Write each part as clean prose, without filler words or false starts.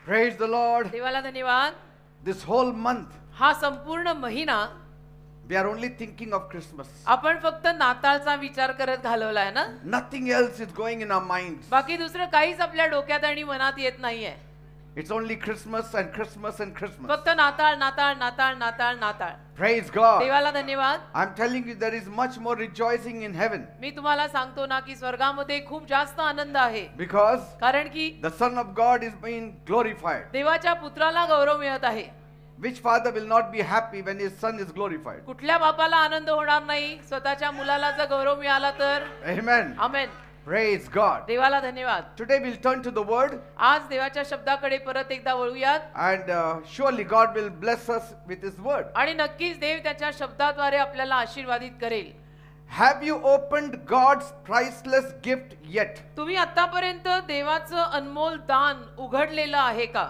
Praise the Lord. देवाला धन्यवाद. This whole month हा संपूर्ण महिना we are only thinking of Christmas. आपण फक्त नाताळचा विचार करत घालवलाय ना. Nothing else is going in our minds. बाकी दुसरं काहीच आपल्या डोक्यात आणि मनात येत नाहीये. It's only Christmas and Christmas and Christmas. फक्त नाताळ नाताळ नाताळ नाताळ नाताळ. Praise God. देवाला धन्यवाद. I'm telling you there is much more rejoicing in heaven. मी तुम्हाला सांगतो ना की स्वर्गामध्ये खूप जास्त आनंद आहे. Because कारण की the Son of God is being glorified. देवाच्या पुत्राला गौरव मिळत आहे. Which father will not be happy when his son is glorified? कुठल्या बापाला आनंद होणार नाही स्वतःच्या मुलाला जर गौरव मिळाला तर. Amen. आमेन. Praise God. देवाला धन्यवाद. Today we'll turn to the word. आज देवाच्या शब्दाकडे परत एकदा वळूयात. And surely God will bless us with his word. आणि नक्कीच देव त्याच्या शब्दाद्वारे आपल्याला आशीर्वादित करेल. Have you opened God's priceless gift yet? तुम्ही आतापर्यंत देवाचं अनमोल दान उघडलेलं आहे का?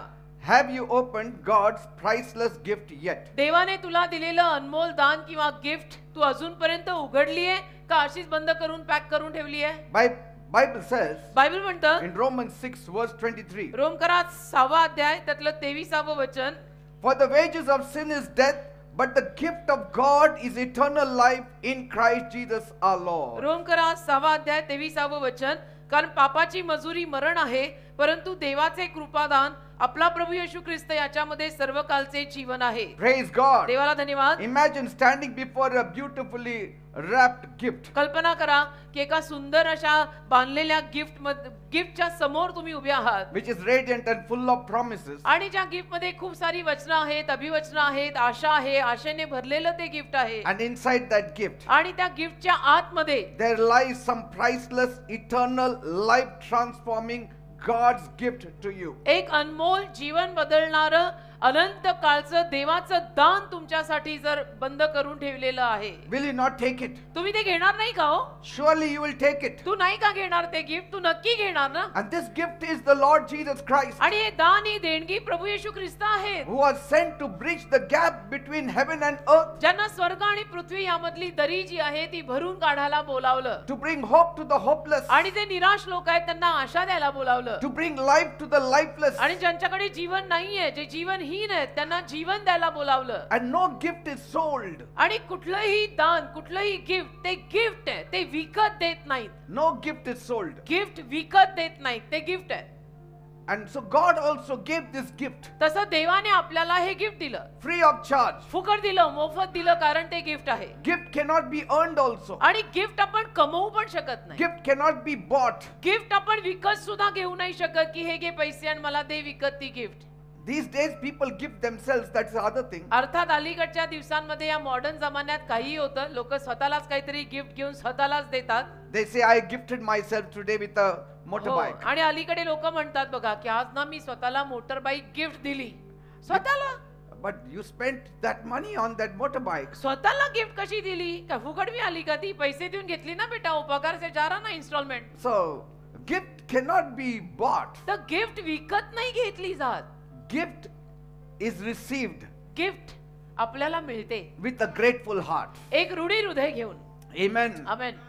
Have you opened God's priceless gift yet? देवाने तुला दिलेलं अनमोल दान किंवा गिफ्ट तू अजूनपर्यंत उघडली आहे का अशीच बंद करून पॅक करून ठेवली आहे? Bible says बायबल म्हणतं in Romans 6 verse 23. रोमकरात 6वा अध्याय त्यातलं 23वे वचन. For the wages of sin is death, but the gift of God is eternal life in Christ Jesus our Lord. रोमकरात 6वा अध्याय 23वे वचन. कारण पापाची मजुरी मरण आहे परंतु देवाचे कृपादान आपला प्रभू येशू ख्रिस्त याच्यामध्ये सर्व कालचे जीवन आहे. Praise God. देवाला धन्यवाद. Imagine standing before a beautifully wrapped gift. कल्पना करा की एका सुंदर अशा बांधलेल्या गिफ्टच्या समोर तुम्ही उभे आहात. Which is radiant and full of promises. आणि ज्या गिफ्ट मध्ये खूप सारी वचनं आहेत, अभिवचनं आहेत, आशा आहे, आशेने भरलेलं ते गिफ्ट आहे. And inside that gift आणि त्या गिफ्टच्या आतमध्ये there lies some priceless, eternal, life transforming God's gift to you. एक अनमोल जीवन बदलणारं अनंत काळचं देवाचं दान तुमच्यासाठी जर बंद करून ठेवलेलं आहे. Will you not take it? तुम्ही ते घेणार नाही का हो? Surely you will take it. तू नाही का घेणार ते गिफ्ट? तू नक्की घेणार ना. And this gift is the Lord Jesus Christ, आणि हे दान ही देणगी प्रभू येशू ख्रिस्त आहे. who was sent to bridge the gap between heaven and earth, ज्यांना स्वर्ग आणि पृथ्वी यामधली दरी जी आहे ती भरून काढायला बोलावलं. to bring hope to the hopeless, आणि जे निराश लोक आहेत त्यांना आशा द्यायला बोलावलं. to bring life to the lifeless. आणि ज्यांच्याकडे जीवन नाहीये, जे जीवनहीन आहेत त्यांना जीवन द्यायला बोलावलं. And no gift is sold. आणि कुठलंही दान, कुठलंही गिफ्ट ते गिफ्ट आहे, ते विकत देत नाहीत. No gift is sold. Gift विकत देत नाहीत, ते गिफ्ट आहे. And so God also gave this gift तसं देवाने आपल्याला हे गिफ्ट दिलं, free of charge. फुकट दिलं, मोफत दिलं, कारण ते गिफ्ट आहे. Gift cannot be earned also. आणि गिफ्ट आपण कमवू पण शकत नाही. Gift cannot be bought. Gift आपण विकत सुद्धा घेऊ नाही शकत की हे घे पैसे आणि मला दे विकत ती gift. These days people give themselves, that's the other thing. अर्थात अलीकडच्या दिवसांमध्ये या मॉडर्न जमान्यात काही होतं, लोक स्वतःलाच काहीतरी गिफ्ट घेऊन स्वतःलाच देतात. They say I gifted myself today with a motorbike. आणि अलीकडे लोक म्हणतात बघा की आज ना मी स्वतःला मोटरबाईक गिफ्ट दिली. स्वतःला But you spent that money on that motorbike. स्वतःला गिफ्ट कशी दिली? का फुकट मी आली का ती? पैसे देऊन घेतली ना बेटा, पगार से जा रहा ना instalment. So gift cannot be bought. तर गिफ्ट विकत नाही घेतली जात. Gift is received गिफ्ट आपल्याला मिळते with a grateful heart. एक ऋणी हृदय घेऊन. Amen. Amen.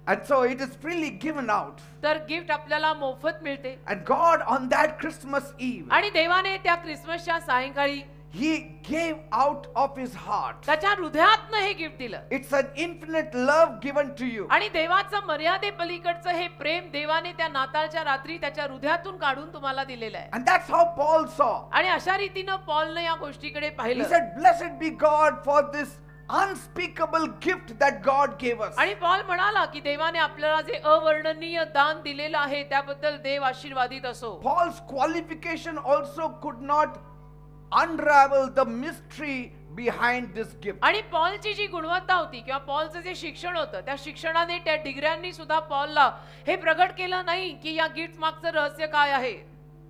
And so it is freely given out. तर गिफ्ट आपल्याला मोफत मिळते. And God on that Christmas Eve, आणि देवाने त्या क्रिसमसच्या सायंकाळी He gave out of His heart. त्याच्या हृदयातनं हे गिफ्ट दिलं. It's an infinite love given to you. आणि देवाचं मर्यादे पलीकडचं हे प्रेम देवाने त्या नाताळच्या रात्री त्याच्या हृदयातून काढून तुम्हाला दिलेलं आहे. And that's how Paul saw. आणि अशा रीतीनं पॉलने या गोष्टीकडे He पाहिलं. said, "Blessed be God for this unspeakable gift that God gave us." आणि पॉल म्हणाला की देवाने आपल्याला जे अवर्णनीय दान दिलेलं आहे त्याबद्दल देव आशीर्वादित असो. Paul's qualification also could not unravel the mystery behind this gift. आणि पॉलची जी गुणवत्ता होती किंवा पॉलचं जे शिक्षण होतं त्या शिक्षणाने त्या डिग्र्यांनी सुद्धा पॉलला हे प्रगट केलं नाही की या गिफ्ट मागचं रहस्य काय आहे.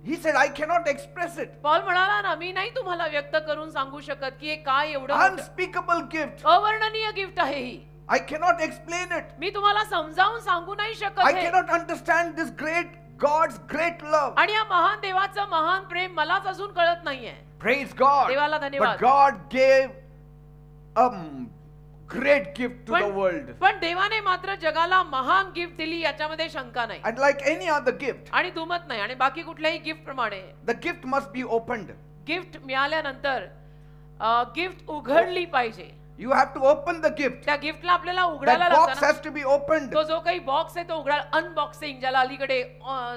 He said, "I cannot express it." Paul म्हणाला ना मी नाही तुम्हाला व्यक्त करून सांगू शकत की हे काय एवढं मोठं Unspeakable gift. अवर्णनीय गिफ्ट आहे ही. I cannot explain it. मी तुम्हाला समजावून सांगू नाही शकत I हे. cannot understand this great God's great love. आणि या महान देवाचं महान प्रेम मलाच अजून कळत नाहीये. Praise God. देवाला धन्यवाद. But God gave a great gift to the world. पण देवाने मात्र जगाला महान गिफ्ट दिली याच्यामध्ये शंका नाही And like any other gift, आणि दुमत नाही आणि बाकी कुठल्याही गिफ्ट प्रमाणे the gift must be opened. Gift मिळाल्यानंतर गिफ्ट उघडली पाहिजे. You have to open the gift. त्या गिफ्टला आपल्याला उघडायला That box लागतं has to be opened. तो जो काही बॉक्स आहे तो उघडा अनबॉक्सिंग ज्याला अलीकडे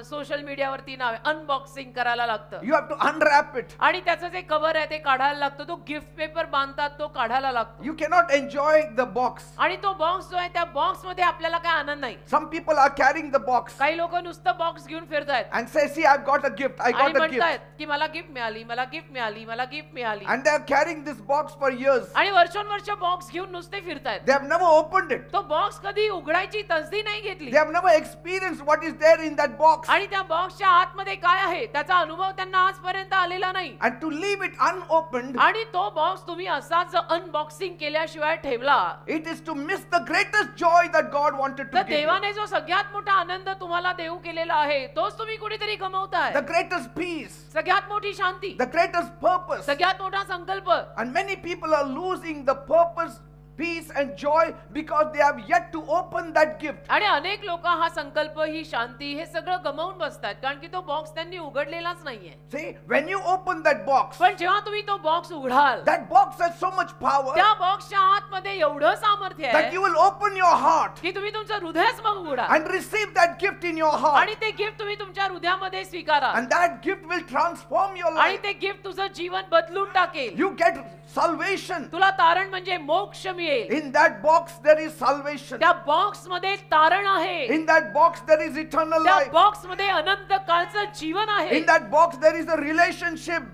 सोशल मीडियावरती नाव आहे अनबॉक्सिंग करायला लागतं You have to unwrap it. आणि त्याचं जे कव्हर आहे ते काढायला लागतं. तो गिफ्ट पेपर बांधतात तो काढायला लागतो You cannot enjoy the box. आणि तो बॉक्स जो आहे त्या बॉक्स मध्ये आपल्याला काय आनंद नाही. Some people are carrying the box काही लोक नुसतं बॉक्स घेऊन फिरतायत and say, see, I've got a gift. I आणि got a gift. म्हणतायत की मला गिफ्ट मिळाली मला गिफ्ट मिळाली मला गिफ्ट मिळाली And they are carrying this box for years. आणि वर्षोनवर्ष बॉक्स घेऊन नुसते फिरतायत. They have never opened it. तो बॉक्स कधी उघडायची तसदी नाही घेतली They have never experienced what is there in that box. आणि त्या बॉक्सच्या आतमध्ये काय आहे त्याचा अनुभव त्यांना आजपर्यंत आलेला नाही. And to leave it unopened, आणि तो बॉक्स तुम्ही असाच अनबॉक्सिंग केल्याशिवाय ठेवला it is to miss the greatest joy that God wanted to तर give you. देवाने जो सगळ्यात मोठा आनंद तुम्हाला देऊ केलेला आहे तोच तुम्ही कुठेतरी गमावताय. The greatest peace, सगळ्यात मोठी शांती the greatest purpose. सगळ्यात मोठा संकल्प And many people are losing the purpose, peace and joy because they have yet to open that gift. आणि अनेक लोक हा संकल्प ही शांती हे सगळं गमावून बसतात कारण की तो बॉक्स त्यांनी उघडलेलाच नाहीये. See, when you open that box, पण जेव्हा तुम्ही तो बॉक्स उघडाल that box has so much power त्या बॉक्सच्या आतमध्ये एवढं सामर्थ्य that आहे you will open your heart की तुम्ही तुमचं हृदयच मग उघडा and receive that gift in your heart. आणि ते गिफ्ट तुम्ही तुमच्या हृदयामध्ये स्वीकारा And that gift will transform your आणि life. ते गिफ्ट तुझं जीवन बदलून टाकेल. You get salvation. तुला तारण म्हणजे मोक्ष मिळेल. In that box there is salvation. त्या बॉक्स मध्ये तारण आहे. In that box there is eternal त्या life. बॉक्स मध्ये अनंत काळचं जीवन आहे. In that box there is a relationship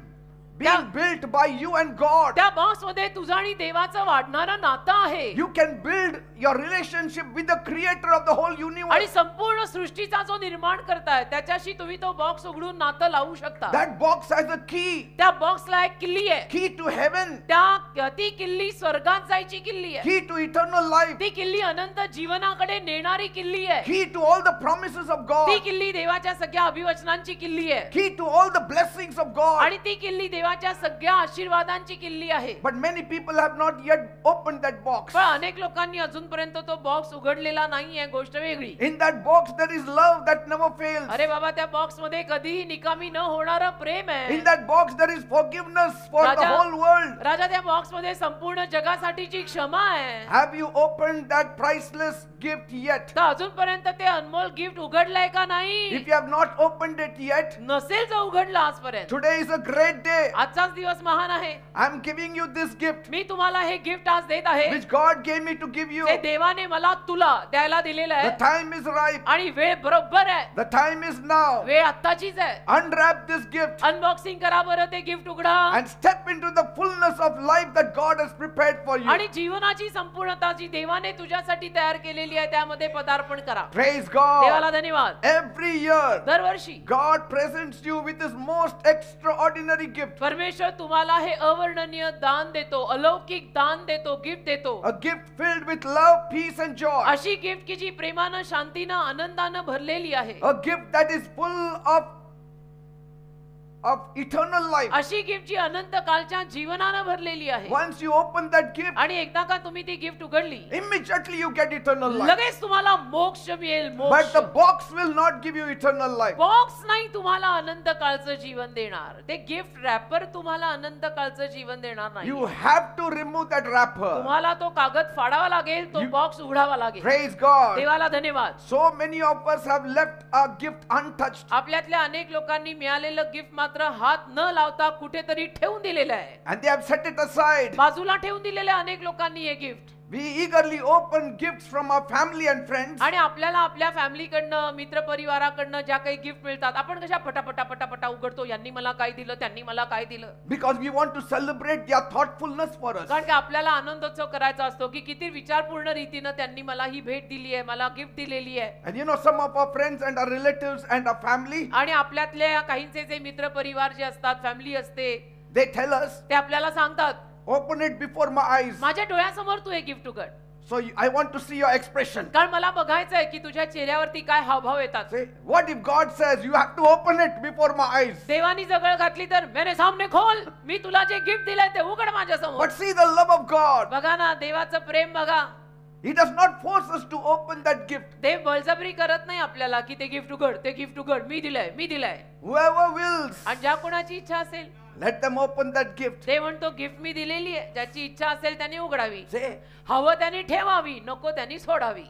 being built by you and God. त्या बॉक्स मध्ये तुझं आणि देवाचं वाढणारं नातं आहे. You can build your relationship with the creator of the whole आणि universe. संपूर्ण सृष्टीचा जो निर्माण करताय त्याच्याशी तुम्ही तो बॉक्स उघडून नातं लावू शकता. That box has a key. त्या बॉक्सला एक किल्ली आहे. Key to heaven. ती किल्ली स्वर्गात जायची किल्ली आहे. Key to eternal life. ती किल्ली अनंत जीवनाकडे नेणारी किल्ली आहे. Key to all the promises of God. ती किल्ली देवाच्या सगळ्या अभिवचनांची किल्ली आहे. Key to all the blessings of God. आणि ती किल्ली देवाच्या सगळ्या आशीर्वादांची किल्ली आहे. But many people have not yet opened that box. पण अनेक लोकांनी अजूनपर्यंत तो बॉक्स उघडलेला नाहीये. गोष्ट वेगळी. In that box there is love that never fails. अरे बाबा त्या बॉक्स मध्ये कधीही निकामी न होणारं प्रेम आहे. In that box there is forgiveness for the Raja- whole world. राजा त्या बॉक्स मध्ये संपूर्ण जगासाठीची क्षमा आहे. Have you opened that priceless gift yet? तर अजूनपर्यंत ते अनमोल गिफ्ट उघडलंय का नाही? If you have not opened it yet, नसेल जर उघडलं आजपर्यंत today is a great day. आजचाच दिवस महान आहे. I'm giving you this gift मी तुम्हाला हे गिफ्ट आज देत आहे. which God gave me to give you. ते देवाने मला तुला द्यायला दिलेलं The आहे time is ripe. आणि वेळ बरोबर आहे. The time is now. वेळ आत्ताचीच आहे. Unwrap this gift अनबॉक्सिंग करा बरं ते गिफ्ट उघडा and step into the fullness of life that God has prepared for you. आणि जीवनाची संपूर्णता जी देवाने तुझ्यासाठी तयार केलेली आहे त्यामध्ये पदार्पण करा. Praise God. देवाला धन्यवाद. Every year, दरवर्षी God presents you with His most extraordinary gift. परमेश्वर तुम्हाला हे अवर्णनीय दान देतो, अलौकिक दान देतो, गिफ्ट देतो. A gift filled with love, peace and joy. अशी गिफ्ट की जी प्रेमानं शांतीनं आनंदानं भरलेली आहे. A gift that is full of eternal life. अशी गिफ्ट जी अनंत कालच्या जीवनानं भरलेली आहे. Once you open that gift, आणि एकदा का तुम्ही ती गिफ्ट उघडली immediately you get eternal life. लगेच तुम्हाला मोक्ष मिळेल. But मोक्ष. the box will not give you eternal life. Box नाही तुम्हाला अनंत काळचं जीवन देणार. ते गिफ्ट रॅपर तुम्हाला अनंत काळचं जीवन देणार नाही. You have to remove that wrapper. तुम्हाला तो कागद फाडावा लागेल. तो बॉक्स उघडावा लागेल. Praise God. देवाला धन्यवाद. So many of us have left our gift untouched. आपल्यातल्या अनेक लोकांनी मिळालेलं गिफ्ट मात्र हात न लावता कुठेतरी ठेवून दिलेलं आहे. And they have set it aside. बाजूला ठेवून दिलेलं आहे अनेक लोकांनी हे gift. We eagerly open gifts from our family and friends. आणि आपल्याला आपल्या फॅमिलीकडनं मित्र परिवाराकडनं ज्या काही गिफ्ट मिळतात आपण कशा पटापटा पटापटा उघडतो. यांनी मला काय दिलं, त्यांनी मला काय दिलं. Because we want to celebrate their thoughtfulness for us. कारण की आपल्याला आनंदोत्सव करायचा असतो की किती विचारपूर्ण रीतीनं त्यांनी मला ही भेट दिली आहे, मला गिफ्ट दिलेली आहे. And you know, some of our friends and our relatives and our family, आणि आपल्यातल्या काहींचे जे मित्र परिवार जे असतात, फॅमिली असते, they tell us, ते आपल्याला सांगतात open it before my eyes माझ्या डोळ्यासमोर तू हे गिफ्ट उघड. So I want to see your expression. कारण मला बघायचं आहे की तुझ्या चेहऱ्यावरती काय हावभाव येतात. Say, what if God says you have to open it before my eyes? देवानी जगळ घातली तर मेरे सामने खोल, मी तुला जे गिफ्ट दिलंय ते उघड माझ्या समोर. But see the love of God. बघा ना देवाचं प्रेम बघा. He does not force us to open that gift. देव बळजबरी करत नाही आपल्याला की ते गिफ्ट उघड, ते गिफ्ट उघड, मी दिलंय. Whoever wills, आणि ज्या कोणाची इच्छा असेल let them open that gift. ते म्हणतो गिफ्ट मी दिलेली आहे, ज्याची इच्छा असेल त्याने उघडावी, Say, हवं त्याने ठेवावी, नको त्यांनी सोडावी.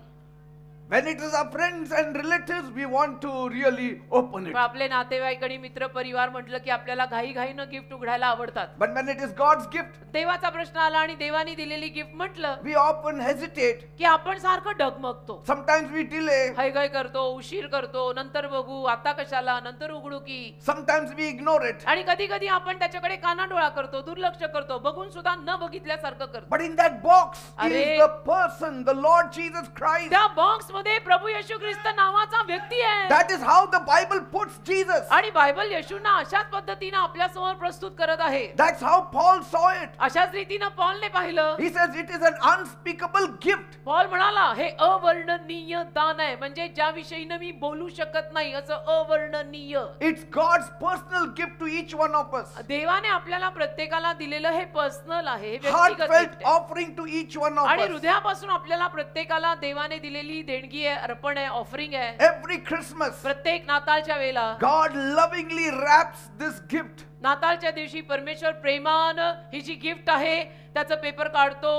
when it is our friends and relatives, we want to really open it. पण आपले नातेवाईक आणि मित्र परिवार म्हटलं की आपल्याला घाईघाईनं गिफ्ट उघडायला आवडतात. But when it is God's gift, देवाचा प्रश्न आला आणि देवानी दिलेली गिफ्ट म्हटलं we often hesitate. की आपण सारखं डगमगतो, Sometimes we delay. हयगय करतो, उशीर करतो, नंतर बघू, आता कशाला, नंतर उघडू की. Sometimes we ignore it. आणि कधी कधी आपण त्याच्याकडे कानाडोळा करतो, दुर्लक्ष करतो, बघून सुद्धा न बघितल्यासारखं करतो. But in that box अरे, is the person, the Lord Jesus Christ. त्या बॉक्स मध्ये प्रभू येशू ख्रिस्त नावाचा व्यक्ती आहे. That is how the Bible puts Jesus. आणि बायबल येशूंना अशाच पद्धतीने आपल्या समोर प्रस्तुत करत आहे. That's how Paul saw it. अशाच रीतीने पॉलने पाहिलं. He says it is an unspeakable gift. Paul म्हणाला हे अवर्णनीय दान आहे, म्हणजे ज्या विषयीने मी बोलू शकत नाही असं अवर्णनीय. It's God's personal gift to each one of us. देवाने आपल्याला प्रत्येकाला दिलेलं हे पर्सनल आहे, हे व्यक्तिगत Heartfelt gift आहे. offering to each one of आणि us. हृदयापासून आपल्याला प्रत्येकाला देवाने दिलेली देणगी आहे, अर्पण आहे, ऑफरिंग आहे. Every Christmas, प्रत्येक नाताळच्या वेळेला God lovingly wraps this gift. नाताळच्या दिवशी परमेश्वर प्रेमानं ही जी गिफ्ट आहे त्याचं पेपर काढतो,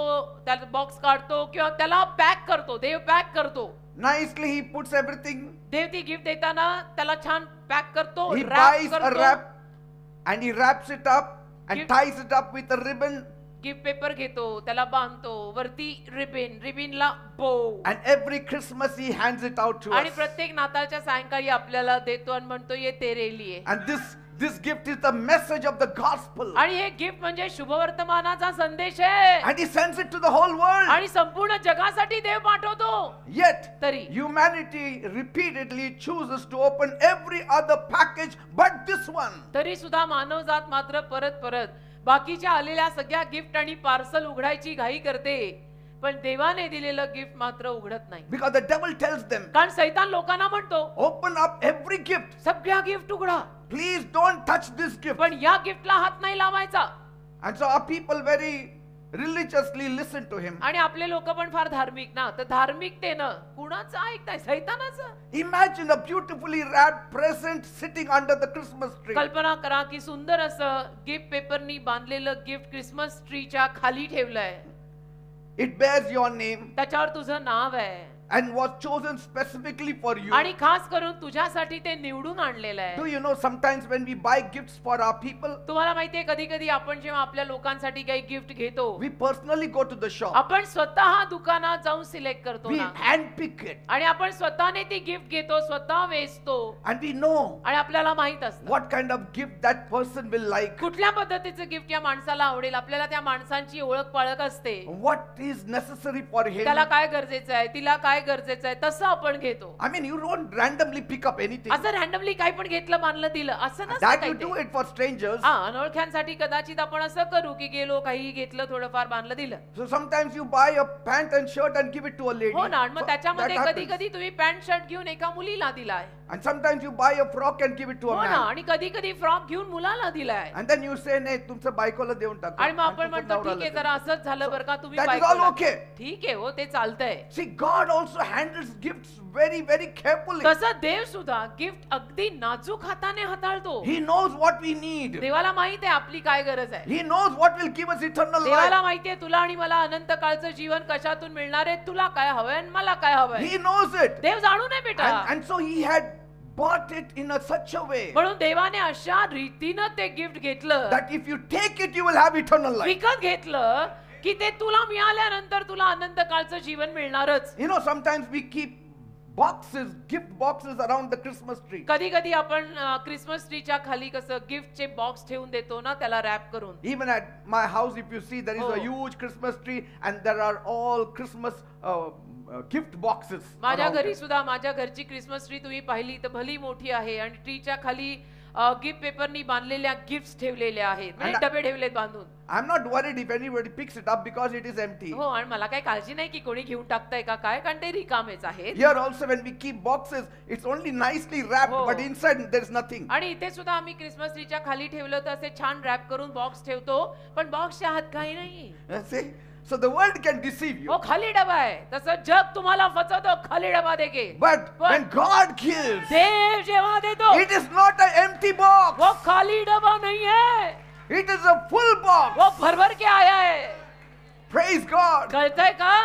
त्याचा बॉक्स काढतो किंवा त्याला पॅक करतो. देव पॅक करतो. Nicely he puts everything. देव ती गिफ्ट देताना त्याला छान पॅक करतो, He wrap buys a करतो. wrap and he wraps it up and Gift- ties it up with a ribbon. Gift paper घेतो, त्याला बांधतो, वरती रिबिनला बो. And every Christmas he hands it out to आणि us. प्रत्येक नाताळच्या सायंकाळी आपल्याला देतो आणि म्हणतो ये तेरे लिए. And this gift is the message of the gospel. आणि हे गिफ्ट म्हणजे शुभवर्तमानाचा संदेश आहे. And he sends it to the whole world. आणि संपूर्ण जगासाठी देव पाठवतो. Yet तरी humanity repeatedly chooses to open every other package but this one. तरी सुद्धा मानवजात मात्र परत बाकीच्या आलेल्या सगळ्या गिफ्ट आणि पार्सल उघडायची घाई करते, पण देवाने दिलेलं गिफ्ट मात्र उघडत नाही. Because the devil tells them, कारण सैतान लोकांना म्हणतो open up every gift. सगळ्या गिफ्ट उघडा, Please don't touch this gift. पण या गिफ्टला हात नाही लावायचा. And so our people very religiously listen to him. आणि आपले लोक पण फार धार्मिक ना, तर धार्मिकतेनं कुणाचं ऐकताय? सैतानाचं. Imagine a beautifully wrapped present sitting under the Christmas tree. कल्पना करा की सुंदर असं गिफ्ट पेपरनी बांधलेलं गिफ्ट क्रिसमस ट्रीच्या खाली ठेवलंय. It bears your name त्याच्यावर तुझं नाव आहे and was chosen specifically for you. आणि खास करून तुझ्यासाठी ते निवडून आणलेलं आहे. Do you know sometimes when we buy gifts for our people, तुम्हाला माहितीये कधी कधी आपण जेव्हा आपल्या लोकांसाठी काही गिफ्ट घेतो, we personally go to the shop. आपण स्वतः दुकानात जाऊन सिलेक्ट करतो We ना, handpick it आणि आपण स्वतःने ती गिफ्ट घेतो, स्वतः वेचतो, and we know आणि आपल्याला माहित असतं what kind of gift that person will like. कुठल्या पद्धतीचं गिफ्ट या माणसाला आवडेल. आपल्याला त्या माणसांची ओळख पाळख असते, What is necessary for him. त्याला काय गरजेचं आहे, तिला काय गरजेचं आहे, तसं आपण घेतो. I mean, you don't randomly pick up anything. असं रॅन्डमली काही पण घेतलं, मानलं, दिलं असं नसतं That काही you ते. do it for strangers. हा, अनोळख्यांसाठी कदाचित आपण असं करू की गेलो, काही घेतलं, थोडंफार बांधलं, दिलं. So sometimes you buy a pant and shirt and give it to a lady. हो ना. आणि So मग त्याच्यामध्ये that कधी happens. कधी तुम्ही पॅन्ट शर्ट घेऊन एका मुलीला दिलाय. And sometimes you buy a frock and give it to हो a ना. man. आणि कधी कधी फ्रॉक घेऊन मुलाला दिलाय. And then you say, "Nee, तुमचं बायकोला देऊन टाका." आणि मग आपण आणि तुमचं म्हणतो नवऱ्याला ठीक आहे, देऊन जरा टाका. असंच झालं बरं का, तुम्ही that is बायकोला all okay. द्या. ठीक आहे, हो, ते चालतंय. See, God also handles gifts very, very carefully. तसं देव सुद्धा गिफ्ट अगदी नाजूक हाताने हाताळतो. He knows what we need. देवाला माहित आहे आपली काय गरज आहे. He knows what will give us eternal देवाला life. माहितीये तुला आणि मला अनंत काळचं जीवन कशातून मिळणार आहे, तुला काय हवंय आणि मला काय हवंय. He knows it. देव जाणून आहे बेटा. And so he had bought it in such a way म्हणून देवाने अशा रीतीनं ते गिफ्ट घेतलं, that if you take it, you will have eternal life. विकत घेतलं की ते तुला मिळाल्यानंतर तुला अनंत काळचं जीवन मिळणारच. You know, sometimes we keep boxes, gift boxes around the Christmas tree. कधी कधी आपण क्रिसमस ट्रीच्या खाली कसं गिफ्टचे बॉक्स ठेवून देतो ना, त्याला रॅप करून. Even at my house, if you see, there is a Oh. huge Christmas tree and there are all Christmas gift boxes. माझ्या around घरी it. सुद्धा, माझ्या घरची क्रिसमस ट्री तुम्ही पाहिली तर भली मोठी आहे आणि ट्रीच्या खाली गिफ्ट पेपरनी बांधलेल्या गिफ्ट्स ठेवलेल्या आहेत, म्हणजे And डबे ठेवलेत बांधून. I'm not worried if anybody picks it up because it is empty. हो, आणि मला काही काळजी नाही की कोणी घेऊन टाकतंय का काय, कारण ते रिकामेच आहेत. Here also when we keep boxes, it's only nicely wrapped, Oh. but inside there is nothing. आणि इथे सुद्धा आम्ही क्रिसमस ट्रीच्या खाली ठेवलं तर असे छान रॅप करून बॉक्स ठेवतो, पण बॉक्सच्या आत काही नाही. See? So the world can deceive you. हो, खाली डबा आहे, तसं जग तुम्हाला फसवतो, खाली डबा दे के. But when God gives, देव जेव्हा देतो it is not an empty box. वो खाली डबा नहीं है, It is a full box. वो भर भर के आया है. Praise God. कळतंय का?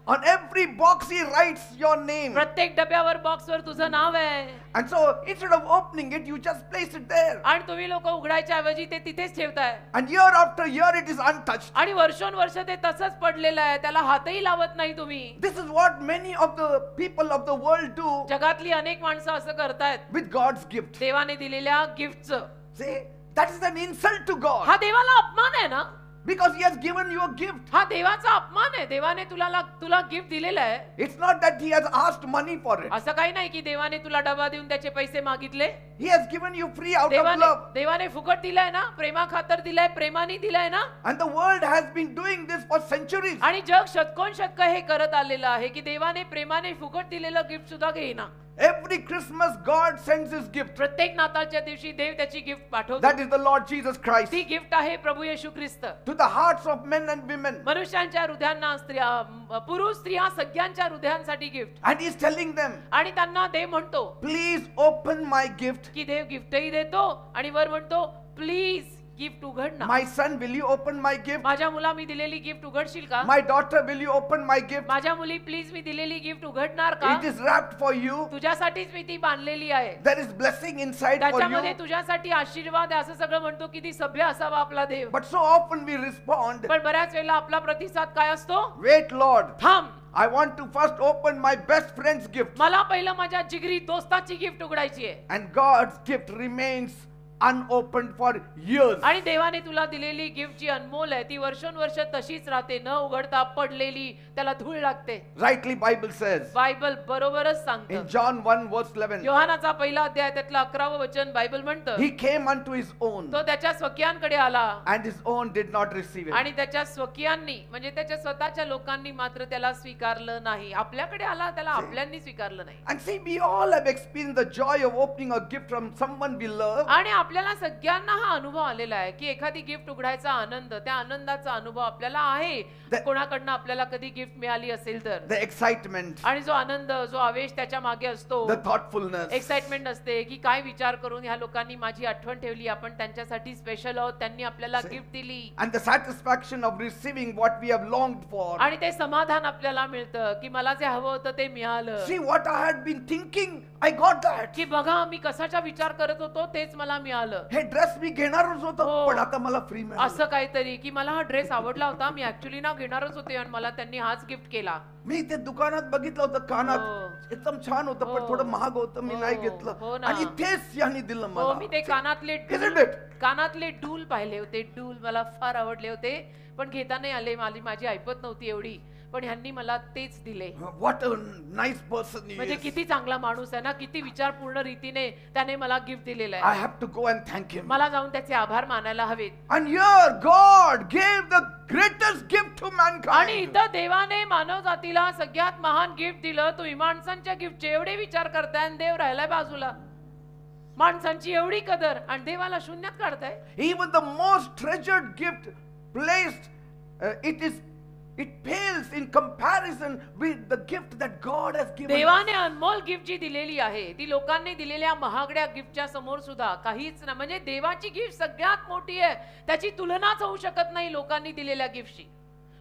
On every box he writes your name. प्रत्येक डब्यावर बॉक्सवर तुझं नाव आहे. And so instead of opening it, you just place it there. आणि तुम्ही लोक उघडायच्या ऐवजी ते तिथेच ठेवताय. And year after year it is untouched. आणि वर्षोनवर्ष ते तसंच पडलेलं आहे, त्याला हातही लावत नाही तुम्ही. This is what many of the people of the world do जगातली अनेक माणसं असं करतायत with God's gift. देवाने दिलेल्या गिफ्टचं. See, that is an insult to God. हा देवाला अपमान आहे ना, Because he has given you a gift. हा देवाचा अपमान आहे. देवाने तुला गिफ्ट दिलेलं आहे. It's not that he has asked money for it. असं काही नाही की देवाने तुला डबा देऊन त्याचे पैसे मागितले. He has given you free out of love. देवाने फुकट दिलाय ना, प्रेमा खातर दिलाय, प्रेमाने दिलाय ना. And the world has been doing this for centuries. आणि जग शतकोन शतक हे करत आलेलं आहे की देवाने प्रेमाने फुकट दिलेलं गिफ्ट सुद्धा घेईना. Every Christmas God sends his gift. प्रत्येक नाताळच्या दिवशी देव त्याची गिफ्ट पाठवतो. That is the Lord Jesus Christ. ती गिफ्ट आहे प्रभू येशू ख्रिस्त. To the hearts of men and women. मनुष्यांच्या हृदयांना, पुरुष स्त्रिया सगळ्यांच्या हृदयांसाठी gift. And he is telling them, आणि त्यांना देव म्हणतो please open my gift. की देव गिफ्टही देतो आणि वर म्हणतो प्लीज गिफ्ट उघड ना. My son, will you open my gift? माझ्या मुला मी दिलेली गिफ्ट उघडशील का? My daughter, will you open my gift? माझ्या मुली प्लीज मी दिलेली गिफ्ट उघडणार का? It is wrapped for you. तुझ्यासाठीच मी ती बांधलेली आहे. There is blessing inside for त्याच्यामध्ये you. तुझ्यासाठी आशीर्वाद आहे असं सगळं म्हणतो. किती सभ्य असावा आपला देव. But so often we respond, पण बऱ्याच वेळेला आपला प्रतिसाद काय असतो? wait Lord, थांब, I want to first open my best friend's gift. मला पहिलं माझ्या जिगरी दोस्ताची गिफ्ट उघडायची आहे. And God's gift remains unopened for years. आणि देवाने तुला दिलेली गिफ्ट जी अनमोल आहे ती वर्षोनवर्ष तशीच राहते, न उघडता पडलेली, त्याला धूळ लागते. Rightly Bible says बायबल बरोबरच in सांगतं. John 1 verse 11, योहानाचा पहिला अध्याय त्यातलं 11वं वचन बायबल म्हणतं, he came unto his own तो त्याच्या स्वकीयांकडे आला and his own did not receive him. आणि त्याच्या स्वकीयांनी म्हणजे त्याच्या स्वतःच्या लोकांनी मात्र त्याला स्वीकारलं नाही. आपल्याकडे आला, त्याला आपल्यांनी स्वीकारलं नाही. And see, we all have experienced the joy of opening a gift from someone we love. आणि आपल्याला सगळ्यांना हा अनुभव आलेला आहे की एखादी गिफ्ट उघडायचा आनंद, त्या आनंदाचा अनुभव आपल्याला आहे. कोणाकडनं आपल्याला कधी गिफ्ट मिळाली असेल तर The excitement, आणि जो आनंद, जो आवेश त्याच्या मागे असतो, the thoughtfulness, एक्साइटमेंट असते की काय विचार करून ह्या लोकांनी माझी आठवण ठेवली, आपण त्यांच्यासाठी स्पेशल आहोत, त्यांनी आपल्याला गिफ्ट दिली. and the satisfaction of receiving what we have longed for. आणि ते समाधान आपल्याला मिळतं की मला जे हवं होतं ते मिळालं. See what I had been thinking, I got that. की बघा मी कशाचा विचार करत होतो तेच मला मिळालं. हे ड्रेस मी घेणारच होतो हो. पण आता मला फ्री मिळाला. असं काहीतरी की मला हा ड्रेस आवडला होता, मी ऍक्च्युली ना घेणारच होते आणि मला त्यांनी हाच गिफ्ट केला. मी ते दुकानात बघितलं होतं हो. कानात एकदम छान होतं पण हो. थोडं महाग होतं, मी नाही हो. घेतलं हो ना. आणि तेच यांनी दिलं हो, मला. मी ते कानातले Isn't it? कानातले डूल पाहिले होते. डूल मला फार आवडले होते पण घेता नाही आले, माझी ऐपत नव्हती एवढी, पण ह्यांनी मला तेच दिले. What a nice person he म्हणजे is. किती चांगला माणूस आहे ना, किती विचारपूर्ण रीतीने त्याने मला गिफ्ट दिलेलं I आहे. have to go and thank him. मला जाऊन त्याचे आभार मानायला हवेत. And here God gave the greatest gift to आणि mankind. इथं देवाने मानव जातीला सगळ्यात महान गिफ्ट दिलं. तुम्ही माणसांच्या गिफ्टचे एवढे विचार करताय आणि देव राहिलाय बाजूला. माणसांची एवढी कदर आणि देवाला शून्यात काढताय. Even the most treasured gift placed, it pales in comparison with the gift that God has given us. देवाने अनमोल गिफ्ट जी दिलेली आहे ती लोकांनी दिलेल्या महागड्या गिफ्टच्या समोर सुद्धा काहीच नाही. म्हणजे देवाची गिफ्ट सगळ्यात मोठी आहे, त्याची तुलनाच होऊ शकत नाही लोकांनी दिलेल्या गिफ्टची.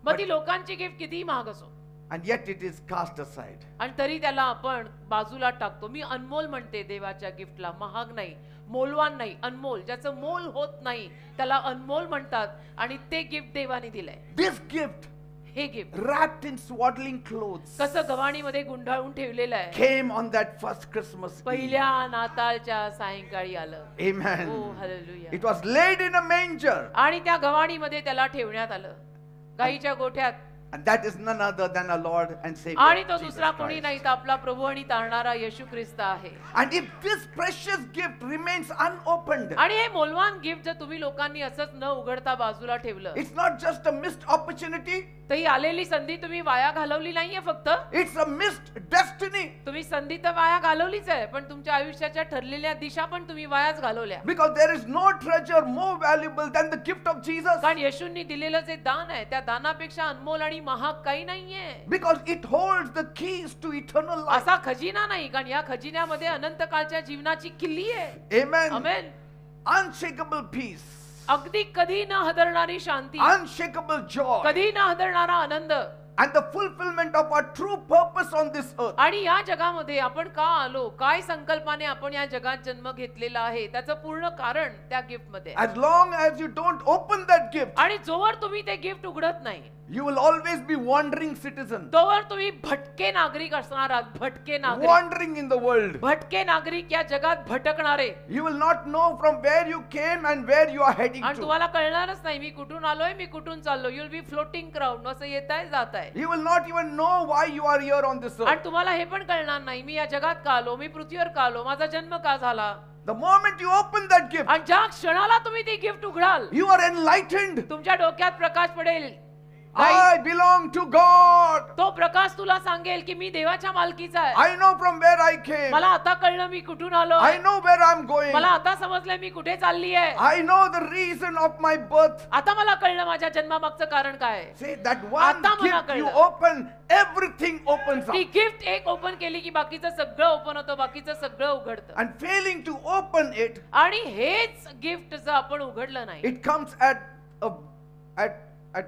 मग ती लोकांची गिफ्ट कितीही महाग असो, And yet it is cast aside. आणि तरी त्याला आपण बाजूला टाकतो. मी अनमोल म्हणते देवाच्या गिफ्टला, महाग नाही, मोलवान नाही, अनमोल. ज्याचं मोल होत नाही त्याला अनमोल म्हणतात आणि ते गिफ्ट देवाने दिलंय. This gift, हे gift wrapped in swaddling clothes, कसं गव्हाणीमध्ये गुंडाळून ठेवलेलं आहे, came on that first Christmas Eve. पहिल्या नाताळच्या सायंकाळी आलं. Amen. हो, hallelujah. It was laid in a manger. आणि त्या गव्हाणीमध्ये त्याला ठेवण्यात आलं, गाईच्या गोठ्यात. And that is none other than our Lord and Savior, आणि तो Jesus दुसरा कोणी Christ. नाही तर आपला प्रभू आणि तारणारा येशू ख्रिस्त आहे. And if this precious gift remains unopened, आणि हे मौल्यवान गिफ्ट जर तुम्ही लोकांनी असंच न उघडता बाजूला ठेवलं, it's not just a missed opportunity, तर ही आलेली संधी तुम्ही वाया घालवली नाहीये फक्त, it's a missed destiny. तुम्ही संधी तर वाया घालवलीच आहे, पण तुमच्या आयुष्याच्या ठरलेल्या दिशा पण तुम्ही वायाच घालवल्या. Because there is no treasure more valuable than the gift of Jesus. कारण येशूंनी दिलेलं जे दान आहे त्या दानापेक्षा अनमोल आणि महाग काही नाहीये. Because it holds the keys to eternal life. असा खजिना नाही, कारण या खजिन्यामध्ये अनंत काळच्या जीवनाची किल्ली आहे. Amen. आमेन. Unshakable peace, अगदी कधी न हदरणारी शांती, unshakable joy, कधी न हदरणारा आनंद, and the fulfillment of our true purpose on this earth. आणि या जगामध्ये आपण का आलो, काय संकल्पाने आपण या जगात जन्म घेतलेला आहे त्याचं पूर्ण कारण त्या गिफ्ट मध्ये. As long as you don't open that gift, आणि जोवर तुम्ही ते गिफ्ट उघडत नाही, you will always be wandering citizen, तोवर तुम्ही भटके नागरिक असणार आहात. भटके नागरिक, wandering in the world. भटके नागरिक या जगात भटकणारे. You will not know from where you came and where you are heading आणि to. तुम्हाला कळणारच नाही मी कुठून आलोय, मी कुठून चाललो. You will be floating crowd, असं येत आहे जात आहे. You will not even know why you are here on this earth. आणि तुम्हाला हे पण कळणार नाही मी या जगात का आलो, मी पृथ्वीवर का आलो, माझा जन्म का झाला. The moment you open that gift, आणि ज्या क्षणाला तुम्ही ती गिफ्ट उघडाल, you are enlightened. तुमच्या डोक्यात प्रकाश पडेल. I belong to God. तो प्रकाश तुला सांगेल की मी देवाच्या मालकीचा आहे. I know from where I came. मला आता कळलं मी कुठून आलो. I know where I'm going. मला आता समजलं मी कुठे चालली आहे. I know the reason of my birth. आता मला कळलं माझ्या जन्मामागचं कारण काय आहे. See, that one आता मला gift you कळलं. open, everything opens ती up. गिफ्ट एक ओपन केली की बाकीचं सगळं ओपन होतं, बाकीचं सगळं उघडतं. And failing to open it, आणि हेच गिफ्ट जर आपण उघडलं नाही it comes at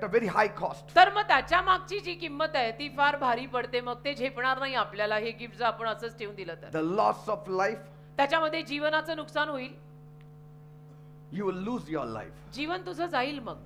a very high cost. तर मग त्याच्या मागची जी किंमत आहे ती फार भारी पडते. मग ते झेपणार नाही आपल्याला हे गिफ्ट जर आपण असंच ठेवून दिलं तर. The loss of life, त्याच्यामध्ये जीवनाचं नुकसान होईल. you will lose your life. जीवन तुझं जाईल. मग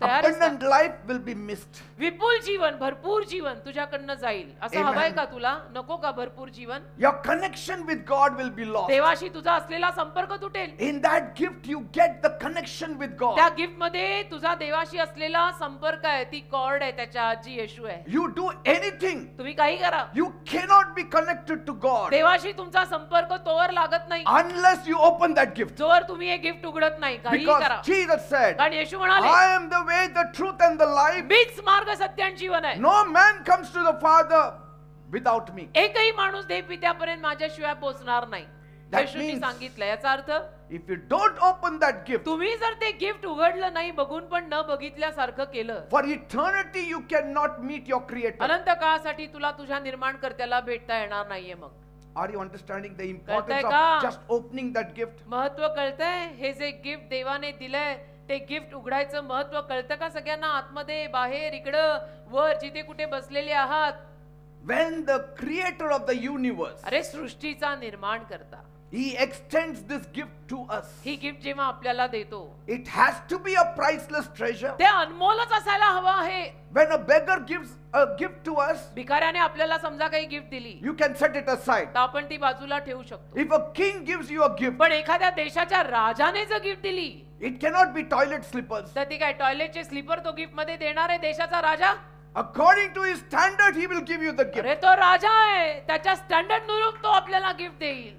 तयारच ना? Abundant life will be missed. विपुल जीवन, भरपूर जीवन तुझ्याकडनं जाईल. असं Amen. हवंय का तुला? नको का भरपूर जीवन? Your connection with God will be lost. देवाशी तुझा असलेला संपर्क तुटेल. In that gift you get the connection with God. त्या गिफ्ट मध्ये तुझा देवाशी असलेला संपर्क आहे, ती कॉर्ड आहे, त्याच्या आत जी येशू आहे. You do anything, तुम्ही काही करा, you cannot be connected to God देवाशी तुमचा संपर्क तोवर लागत नाही unless you open that gift. जोवर तुम्ही हे गिफ्ट उघडत नाही. काही करा. Because Jesus said, कारण येशू म्हणाले I am the way, the truth and the life. मीच मार्ग, सत्य आणि जीवन आहे. No man comes to the Father without me. एकही माणूस देव पित्यापर्यंत माझ्याशिवाय पोहोचणार नाही. That येशूंनी means- सांगितलं. याचा अर्थ If you don't open that gift, तुम्ही जर ते गिफ्ट उघडलं नाही, बघून पण न बघितल्यासारखं केलं, for eternity you cannot meet your Creator. अनंत काळासाठी तुला तुझ्या निर्माणकर्त्याला भेटता येणार नाहीये. मग Are you understanding the importance कळतंय of का? just opening that gift? महत्व कळतंय? हे जे गिफ्ट देवाने दिलंय ते गिफ्ट उघडायचं महत्व कळतं का सगळ्यांना? आतमध्ये, बाहेर, इकडं, वर, जिथे कुठे बसलेले आहात. When the Creator of the universe, अरे सृष्टीचा निर्माण करता He extends this gift to us. He gift जेव्हा आपल्याला देतो It has to be a priceless treasure. ते अनमोलच असायला हवं आहे. When a beggar gives a gift to us, भिकाऱ्याने आपल्याला समजा काही गिफ्ट दिली you can set it aside. तर आपण ती बाजूला ठेवू शकतो. If a king gives you a gift, पण एखाद्या देशाच्या राजाने जर गिफ्ट दिली it cannot be toilet slippers. तर ती काय टॉयलेटचे स्लीपर तो गिफ्ट मध्ये देणार आहे देशाचा राजा? According to his standard, he will give you the gift. अरे तो राजा आहे, त्याच्या स्टँडर्ड नुरूप तो आपल्याला गिफ्ट देईल.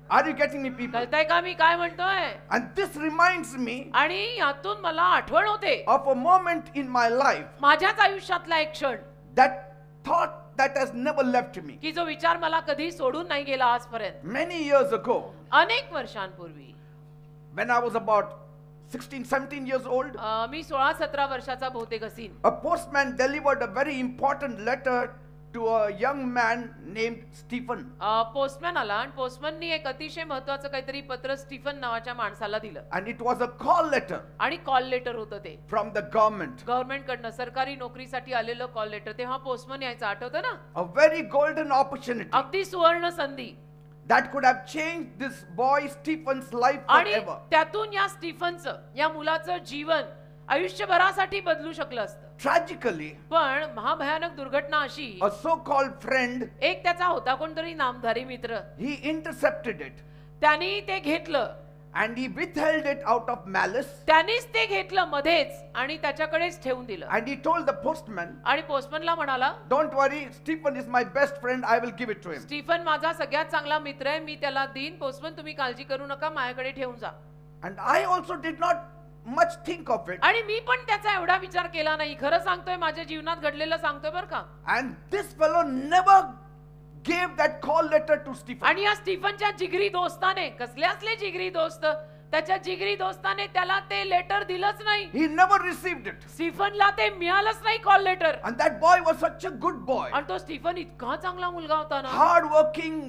Are you getting me, people? कळतंय का मी काय म्हणतोय? And this reminds me आणि यातून मला आठवण होते of a moment in my life, माझ्याच आयुष्यातला एक क्षण that thought that has never left me. की जो विचार मला कधी सोडून नाही गेला आजपर्यंत. Many years ago, अनेक वर्षांपूर्वी when I was about 16-17 years old, मी 16-17 वर्षाचा बहुतेक असीन. a postman delivered a very important letter to a young man named Stephen. Postman आला आणि पोस्टमॅननी एक अतिशय महत्वाचं काहीतरी पत्र स्टीफन नावाच्या माणसाला दिलं. And it was a call letter आणि कॉल लेटर होतं ते from the government. गव्हर्नमेंट कडनं सरकारी नोकरीसाठी आलेलं कॉल लेटर. तेव्हा पोस्टमॅन यायचं आठवतं ना? A very golden opportunity अगदी सुवर्ण संधी. that could have changed this boy Stephen's life आणि forever. त्यातून या स्टीफनचं, या मुलाचं जीवन आयुष्यभरासाठी बदलू शकलं असतं. Tragically, पण महाभयानक दुर्घटना अशी, a so-called friend, एक त्याचा होता कोणतरी नामधारी मित्र, he intercepted it त्यांनी ते घेतलं And he withheld it out of malice. त्यानेच ते घेतलं मध्येच आणि त्याच्याकडेच ठेवून दिलं. And he told the postman, आणि पोस्टमनला म्हणाला, don't worry, Stephen is my best friend, I will give it to him. Stephen माझा सगळ्यात चांगला मित्र आहे, मी त्याला देईन. पोस्टमन तुम्ही काळजी करू नका, माझ्याकडे ठेवून जा. And I also did not much think of it. आणि मी पण त्याचा एवढा विचार केला नाही. खरं सांगतोय, माझ्या जीवनात घडलेलं सांगतोय बरं का. And this fellow never gave that call letter to Stephen. आणि या स्टीफनच्या जिगरी दोस्ताने, कसले असले जिगरी दोस्त, त्याच्या जिगरी दोस्ताने त्याला ते लेटर दिलंच नाही. He never received it. स्टीफनला ते मिळालंच नाही call letter. And that boy was such a good boy. आणि तो स्टीफन इतका चांगला मुलगा होता ना. Hard working,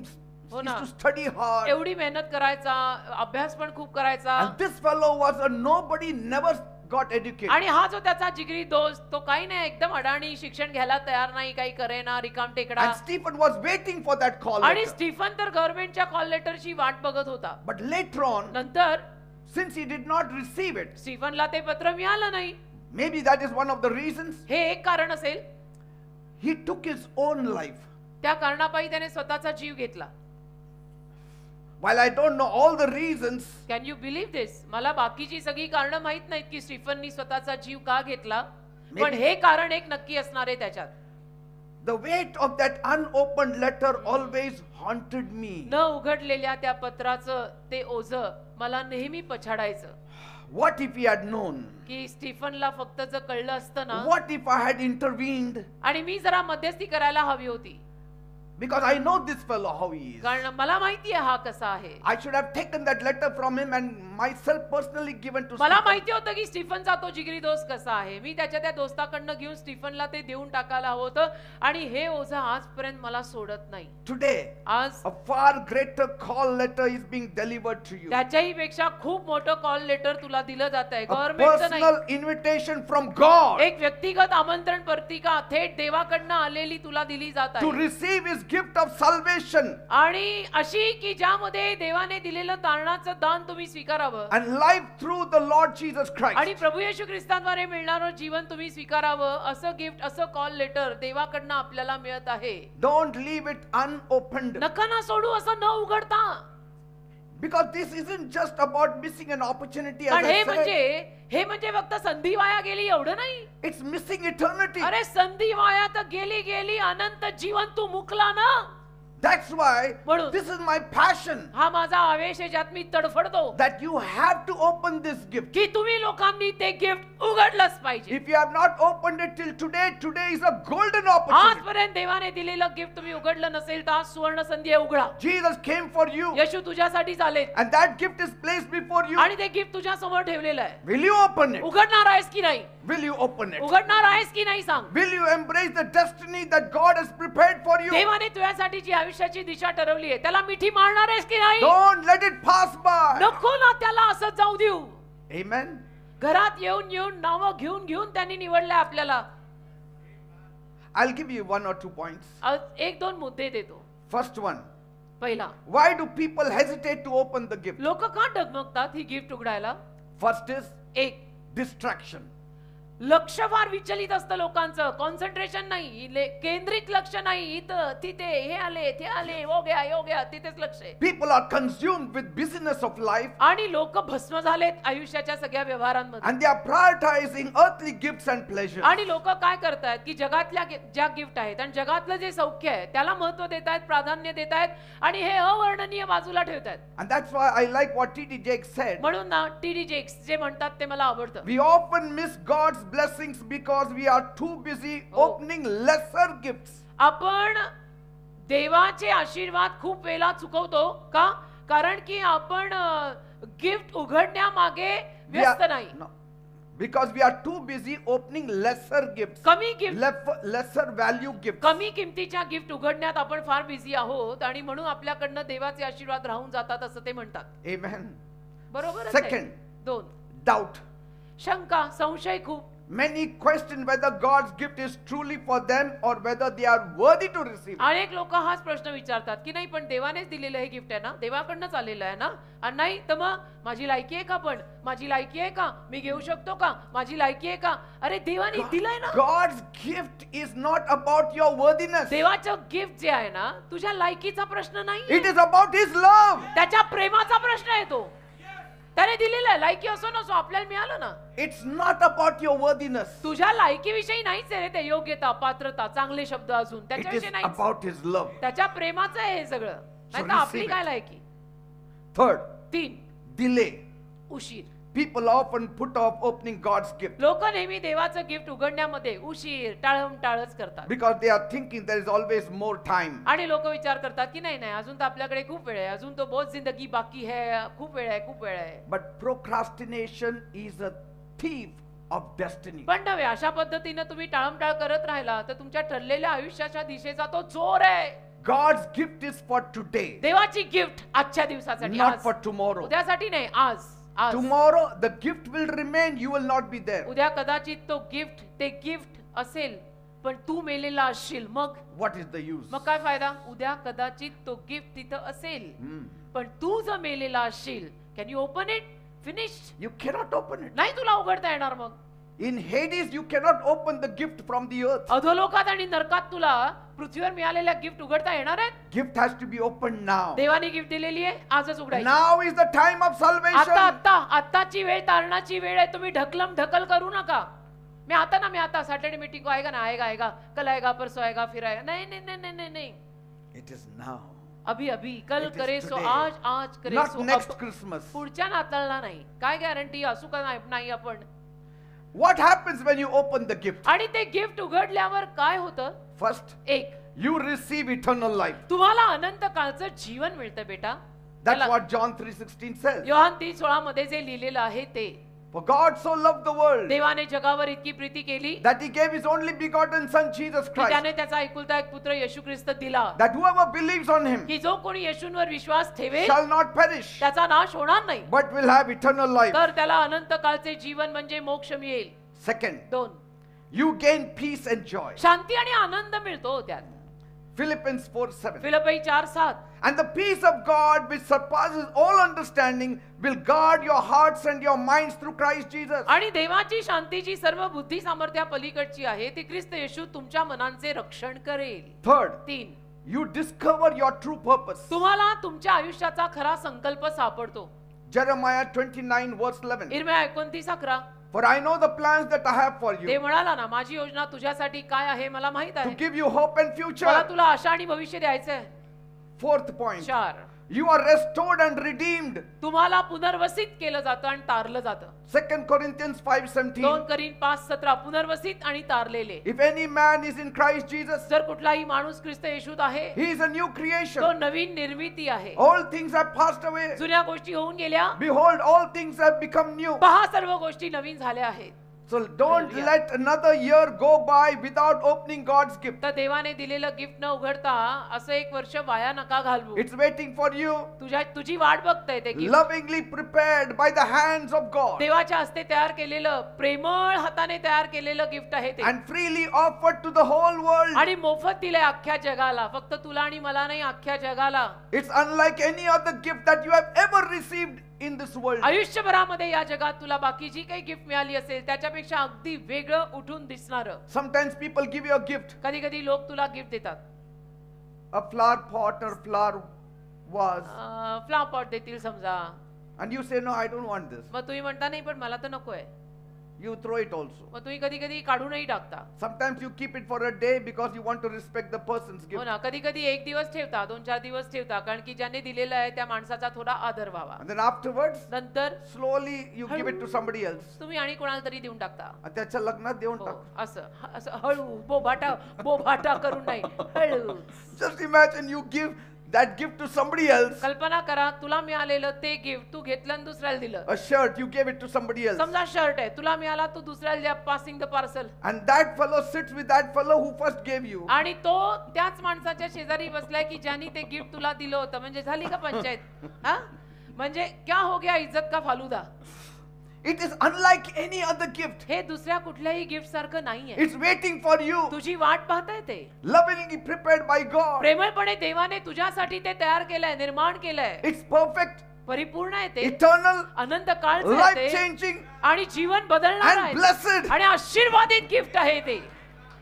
हो used ना. to study hard. एवढी मेहनत करायचा, अभ्यास पण खूप करायचा. And this fellow was a nobody, never got educated. आणि हा जो त्याचा जिगरी दोस्त, तो काही नाही, एकदम अडाणी, शिक्षण घ्यायला तयार नाही, काही करेना, रिकाम टेकडा. And Stephen was waiting for that call आणि letter. स्टीफन तर गव्हर्नमेंटच्या कॉल लेटरची वाट बघत होता. But later on, नंतर since he did not receive it, स्टीफनला ते पत्र मिळालं नाही. maybe that is one of the reasons, हे एक कारण असेल. he took his own life. त्या कारणापायी त्याने स्वतःचा जीव घेतला. While I don't know all the reasons, can you believe this? मला बाकीची सगळी कारणं माहित नाहीत की स्टीफननी स्वतःचा जीव का घेतला, पण हे कारण एक नक्की असणार आहे त्याच्यात. the weight of that unopened letter always haunted me. न उघडलेल्या त्या पत्राचं ते ओझं मला नेहमी पछाडायचं. What if he had known? की स्टीफनला फक्त जर कळलं असतं ना, What if I had intervened? आणि मी जरा मध्यस्थी करायला हवी होती, Because I know this fellow how he is. कारण मला माहिती आहे हा कसा आहे. I should have taken that letter from him and myself personally given to मला Stephen. माहिती होतं की स्टीफनचा तो जिगरी दोस्त कसा आहे. मी त्याच्या त्या दोस्ताकडनं घेऊन स्टीफनला ते देऊन टाकायला हवं होतं. आणि हे ओझं आजपर्यंत मला सोडत नाही. Today, आज a far greater call letter is being delivered to you. त्याच्याही पेक्षा खूप मोठं कॉल लेटर तुला दिलं जात आहे. A गव्हर्नमेंटचं नाही, personal invitation from God एक व्यक्तिगत आमंत्रण पत्रिका थेट देवाकडनं आलेली तुला दिली जात to आहे. receive his gift of salvation. आणि अशी की ज्यामध्ये देवाने दिलेलं तारणाचं दान तुम्ही स्वीकारावं And life through the Lord Jesus Christ. आणि प्रभू येशू ख्रिस्ताद्वारे मिळणारं जीवन तुम्ही स्वीकारावं, असं गिफ्ट, असं कॉल लेटर देवाकडनं आपल्याला मिळत आहे. Don't leave it unopened. नका ना सोडू असं न उघडता. Because this isn't just about missing an opportunity, as कारण I said. हे म्हणजे फक्त संधी वाया गेली एवढं नाही. It's missing eternity. अरे संधी वाया तर गेली, अनंत जीवन तू मुकला ना. That's why म्हणून this is my passion, हा माझा आवेश आहे, ज्यात मी तडफडतो that you have to open this gift. की तुम्ही लोकांनी ते गिफ्ट उघडलंच पाहिजे. If you have not opened it till today, today is a golden opportunity. आजपर्यंत देवाने दिलेलं गिफ्ट तुम्ही उघडलं नसेल तर आज सुवर्ण संधी आहे, उघडा. Jesus came for you, येशू तुझ्यासाठी झाले and that gift is placed before you. आणि ते गिफ्ट तुझ्या समोर ठेवलेलं आहे. Will you open it? उघडणार आहेस की नाही? Will you open it? उघडणार आहेस की नाही सांग. Will you embrace the destiny that God has prepared for you? देवाने तुझ्यासाठी जी आयुष्याची दिशा ठरवली आहे त्याला मिठी मारणार आहेस की नाही? Don't let it pass by. नको ना त्याला असं जाऊ देऊ. Amen. घरात येऊन नावं घेऊन त्यांनी निवडलंय आपल्याला. I'll give you one or two points. एक दोन मुद्दे देतो. First one, पहिला, why do people hesitate to open the gift? लोक का डगमगतात ही गिफ्ट उघडायला? First is एक, distraction. लक्ष फार विचलित असतं लोकांचं. कॉन्सन्ट्रेशन नाही, केंद्रित लक्ष नाही. इथं तिथे हे आले ते आले, हो गया तिथेच लक्ष आहे. People are consumed with busyness of life, आणि लोक भस्म झालेत आयुष्याच्या सगळ्या व्यवहारांमध्ये. and they are prioritizing earthly gifts and pleasures. आणि लोक काय करतायत की जगातल्या ज्या गिफ्ट आहेत आणि जगातलं जे सौख्य आहे त्याला महत्व देत आहेत, प्राधान्य देत आहेत आणि हे अवर्णनीय बाजूला ठेवतात. And that's why I like what T.D. Jakes said. म्हणून ना टी.डी. जेक्स जे म्हणतात ते मला आवडतं. We often miss God's blessings because we are too busy opening lesser gifts. आपण देवाचे आशीर्वाद खूप वेळा चुकवतो का? कारण की आपण गिफ्ट उघडण्यामागे व्यस्त नाही. No. Because we are too busy opening lesser gifts. कमी गिफ्ट, Lesser value gifts. कमी किमतीच्या गिफ्ट उघडण्यात आपण फार बिझी आहोत आणि म्हणून आपल्याकडनं देवाचे आशीर्वाद राहून जातात असं ते म्हणतात. Amen. बरोबर. Second, दोन, doubt. शंका, संशय खूप. Many question whether God's gift is truly for them or whether they are worthy to receive it. अनेक लोक हाच प्रश्न विचारतात की नाही पण देवानेच दिलेलं हे गिफ्ट आहे ना, देवाकडनंच आलेलं आहे ना, आणि नाही तर मग माझी लायकी आहे का? पण माझी लायकी आहे का? मी घेऊ शकतो का? माझी लायकी आहे का? अरे देवाने दिलंय ना. God's gift is not about your worthiness. देवाचं गिफ्ट जे आहे ना, तुझ्या लायकीचा प्रश्न नाही, It is about His love. त्याच्या प्रेमाचा प्रश्न आहे तो. त्याने दिलेलं आहे, लायकी असो नसो आपल्याला मिळालं ना. It's not about your worthiness. तुझ्या लायकीविषयी नाहीच आहे रे ते, योग्यता, पात्रता, चांगले शब्द अजून It is त्याच्याविषयी नाही, about His love. त्याच्या प्रेमाचं आहे हे सगळं. नाही तर आपली receive काय it. लायकी. Third, 3 delay. उशीर. People often put off opening God's gift लोक नेहमी देवाचं गिफ्ट उघडण्यामध्ये उशीर, टाळच करतात. because they are thinking there is always more time. आणि लोक विचार करतात की नाही अजून तर आपल्याकडे खूप वेळ आहे, अजून तो बहुत जिंदगी बाकी है, खूप वेळ आहे. But procrastination is a thief of destiny. पण नव्हे, अशा पद्धतीने तुम्ही टाळमटाळ करत राहिला तर तुमच्या ठरलेल्या आयुष्याच्या दिशेचा तो चोर आहे. God's gift is for today, देवाची गिफ्ट आजच्या दिवसासाठी, not आज. for tomorrow. उद्यासाठी नाही, आज. Tomorrow the gift will remain, you will not be there. उद्या कदाचित तो गिफ्ट ते गिफ्ट असेल पण तू मेलेला असशील, मग What is the use? मग काय फायदा. उद्या कदाचित तो गिफ्ट तिथं असेल पण तू जर मेलेला असशील, can you open it? Finish. You cannot open it. नाही तुला उघडता येणार. मग In Hades you cannot open the gift from the earth. अधोलोकात आणि नरकात तुला पृथ्वीवर मिळालेल्या गिफ्ट उघडता येणार आहेत. Gift has to be opened now. देवाने गिफ्ट दिलेली आहे, आजच उघडायची. Now is the time of salvation. आताची वेळ, तारणाची वेळ आहे. तुम्ही ढकल करू नका. मी आता सॅटर्डे मीटिंग को आएगा ना, आएगा कल आएगा, परसों आएगा, फिर आएगा. नहीं. It is now. अभी कल It is करे सो today. आज करे Not सो next अब. Christmas. पुढच्या नाताळला नाही. काय गॅरंटी असू का नाही आपण. What happens when you open the gift? आणि ते गिफ्ट उघडल्यावर काय होतं. First, एक, you receive eternal life. तुम्हाला अनंत काळचं जीवन मिळतं बेटा. That's what John 3:16 says. Yohan 3:16 मध्ये जे लिहिलेलं आहे ते. For God so loved the world देवाने जगावर इतकी प्रीती केली that He gave His only begotten Son Jesus की Christ, त्याने त्याचा एकुलता एक पुत्र येशू ख्रिस्त दिला that whoever believes on Him की जो कोणी येशूंवर विश्वास ठेवेल shall not perish, त्याचा नाश होणार नाही, but will have eternal life. तर त्याला अनंत काळचे जीवन म्हणजे मोक्ष मिळेल. Second, 2, you gain peace and joy. शांती आणि आनंद मिळतो त्यात. Philippians 4:7. Philippi 4:7. And the peace of God which surpasses all understanding will guard your hearts and your minds through Christ Jesus. आणि देवाची शांतीची सर्व बुद्धी सामर्थ्या पलीकडची आहे ती ख्रिस्त येशू तुमच्या मनांचे रक्षण करेल. Third, 3, you discover your true purpose. तुम्हाला तुमच्या आयुष्याचा खरा संकल्प सापडतो. Jeremiah 29:11. इर्मिया 29:11. For I know the plans that I have for ते you, म्हणाला ना, माझी योजना तुझ्यासाठी काय आहे मला माहित to आहे. give you hope and मला future. तुला आशा आणि भविष्य द्यायचंय. Fourth point, 4, you are restored and redeemed. तुम्हाला पुनर्वसित केलं जातं आणि तारलं जातं. 2 Corinthians 5:17. 2 करीन 5:17. पुनर्वसित आणि तारलेले. If any man is in Christ Jesus, जर कुठलाही माणूस ख्रिस्त येशूत आहे, he is a new तो creation. नवीन निर्मिती आहे. All things have passed away. जुन्या गोष्टी होऊन गेल्या, Behold, all things have become new. पहा सर्व गोष्टी नवीन झाल्या आहेत. So don't Hallelujah. let another year go by without opening God's gift. तर देवाने दिलेलं गिफ्ट न उघडता असं एक वर्ष वाया नका घालवू. It's waiting for you, तुझी वाट बघतंय ते gift. lovingly prepared by the hands of God देवाच्या हस्ते तयार केलेलं, प्रेमळ हाताने तयार केलेलं गिफ्ट आहे ते. and freely offered to the whole world. आणि मोफत दिलंय अख्ख्या जगाला. फक्त तुला आणि मला नाही, अख्ख्या जगाला. It's unlike any other gift that you have ever received in this world. आयुष्यभरामध्ये या जगात तुला बाकी जी काही गिफ्ट मिळाली असेल त्याच्यापेक्षा अगदी वेगळं उठून दिसणार. Sometimes people give you a gift, कधी कधी लोक तुला गिफ्ट देतात. a flower pot or flower vase, flower pot देतील समजा, and you say, no, I don't want this. मग तुम्ही म्हणता नाही पण मला तर नकोय. You throw it also. मग तुम्ही कधी कधी काढूनही टाकता. Sometimes you keep it for a day because you want to respect the person's हो gift. ना, कधी कधी एक दिवस ठेवता, 2-4 दिवस ठेवता, कारण की ज्याने दिलेलं आहे त्या माणसाचा थोडा आदर व्हावा. And then afterwards, नंतर slowly you give it to somebody else. तुम्ही आणि कोणाला तरी देऊन टाकता. आणि त्याच्या लग्नात देऊन हो, टाक. असं हळू बोभाटा करून नाही, हळू. Just imagine you give that gift to somebody else. कल्पना करा, तुला मिळालेलं ते गिफ्ट तू घेतलं आणि दुसऱ्याला दिलं. A shirt, you gave it to somebody else. समजा शर्ट आहे, तुला मिळाला, तू दुसऱ्याला द्या, passing the parcel. And that fellow sits with that fellow who first gave you. आणि तो त्याच माणसाच्या शेजारी बसलाय की ज्यांनी ते गिफ्ट तुला दिलं होतं. म्हणजे झाली का पंचायत? हा, म्हणजे क्या हो गया इज्जत का falooda. It is unlike any other gift. हे दुसऱ्या कुठल्याही गिफ्ट सारखं नाहीये. It's waiting for you. तुझी वाट पाहताय ते. Lovingly prepared by God. प्रेमळपणे देवाने तुझ्यासाठी ते तयार केलंय, निर्माण केलंय. It's perfect, परिपूर्ण आहे ते, eternal, अनंत काळचं आहे life ते, changing, आणि जीवन बदलणार and आहे blessed. आणि आशीर्वादित गिफ्ट आहे ते.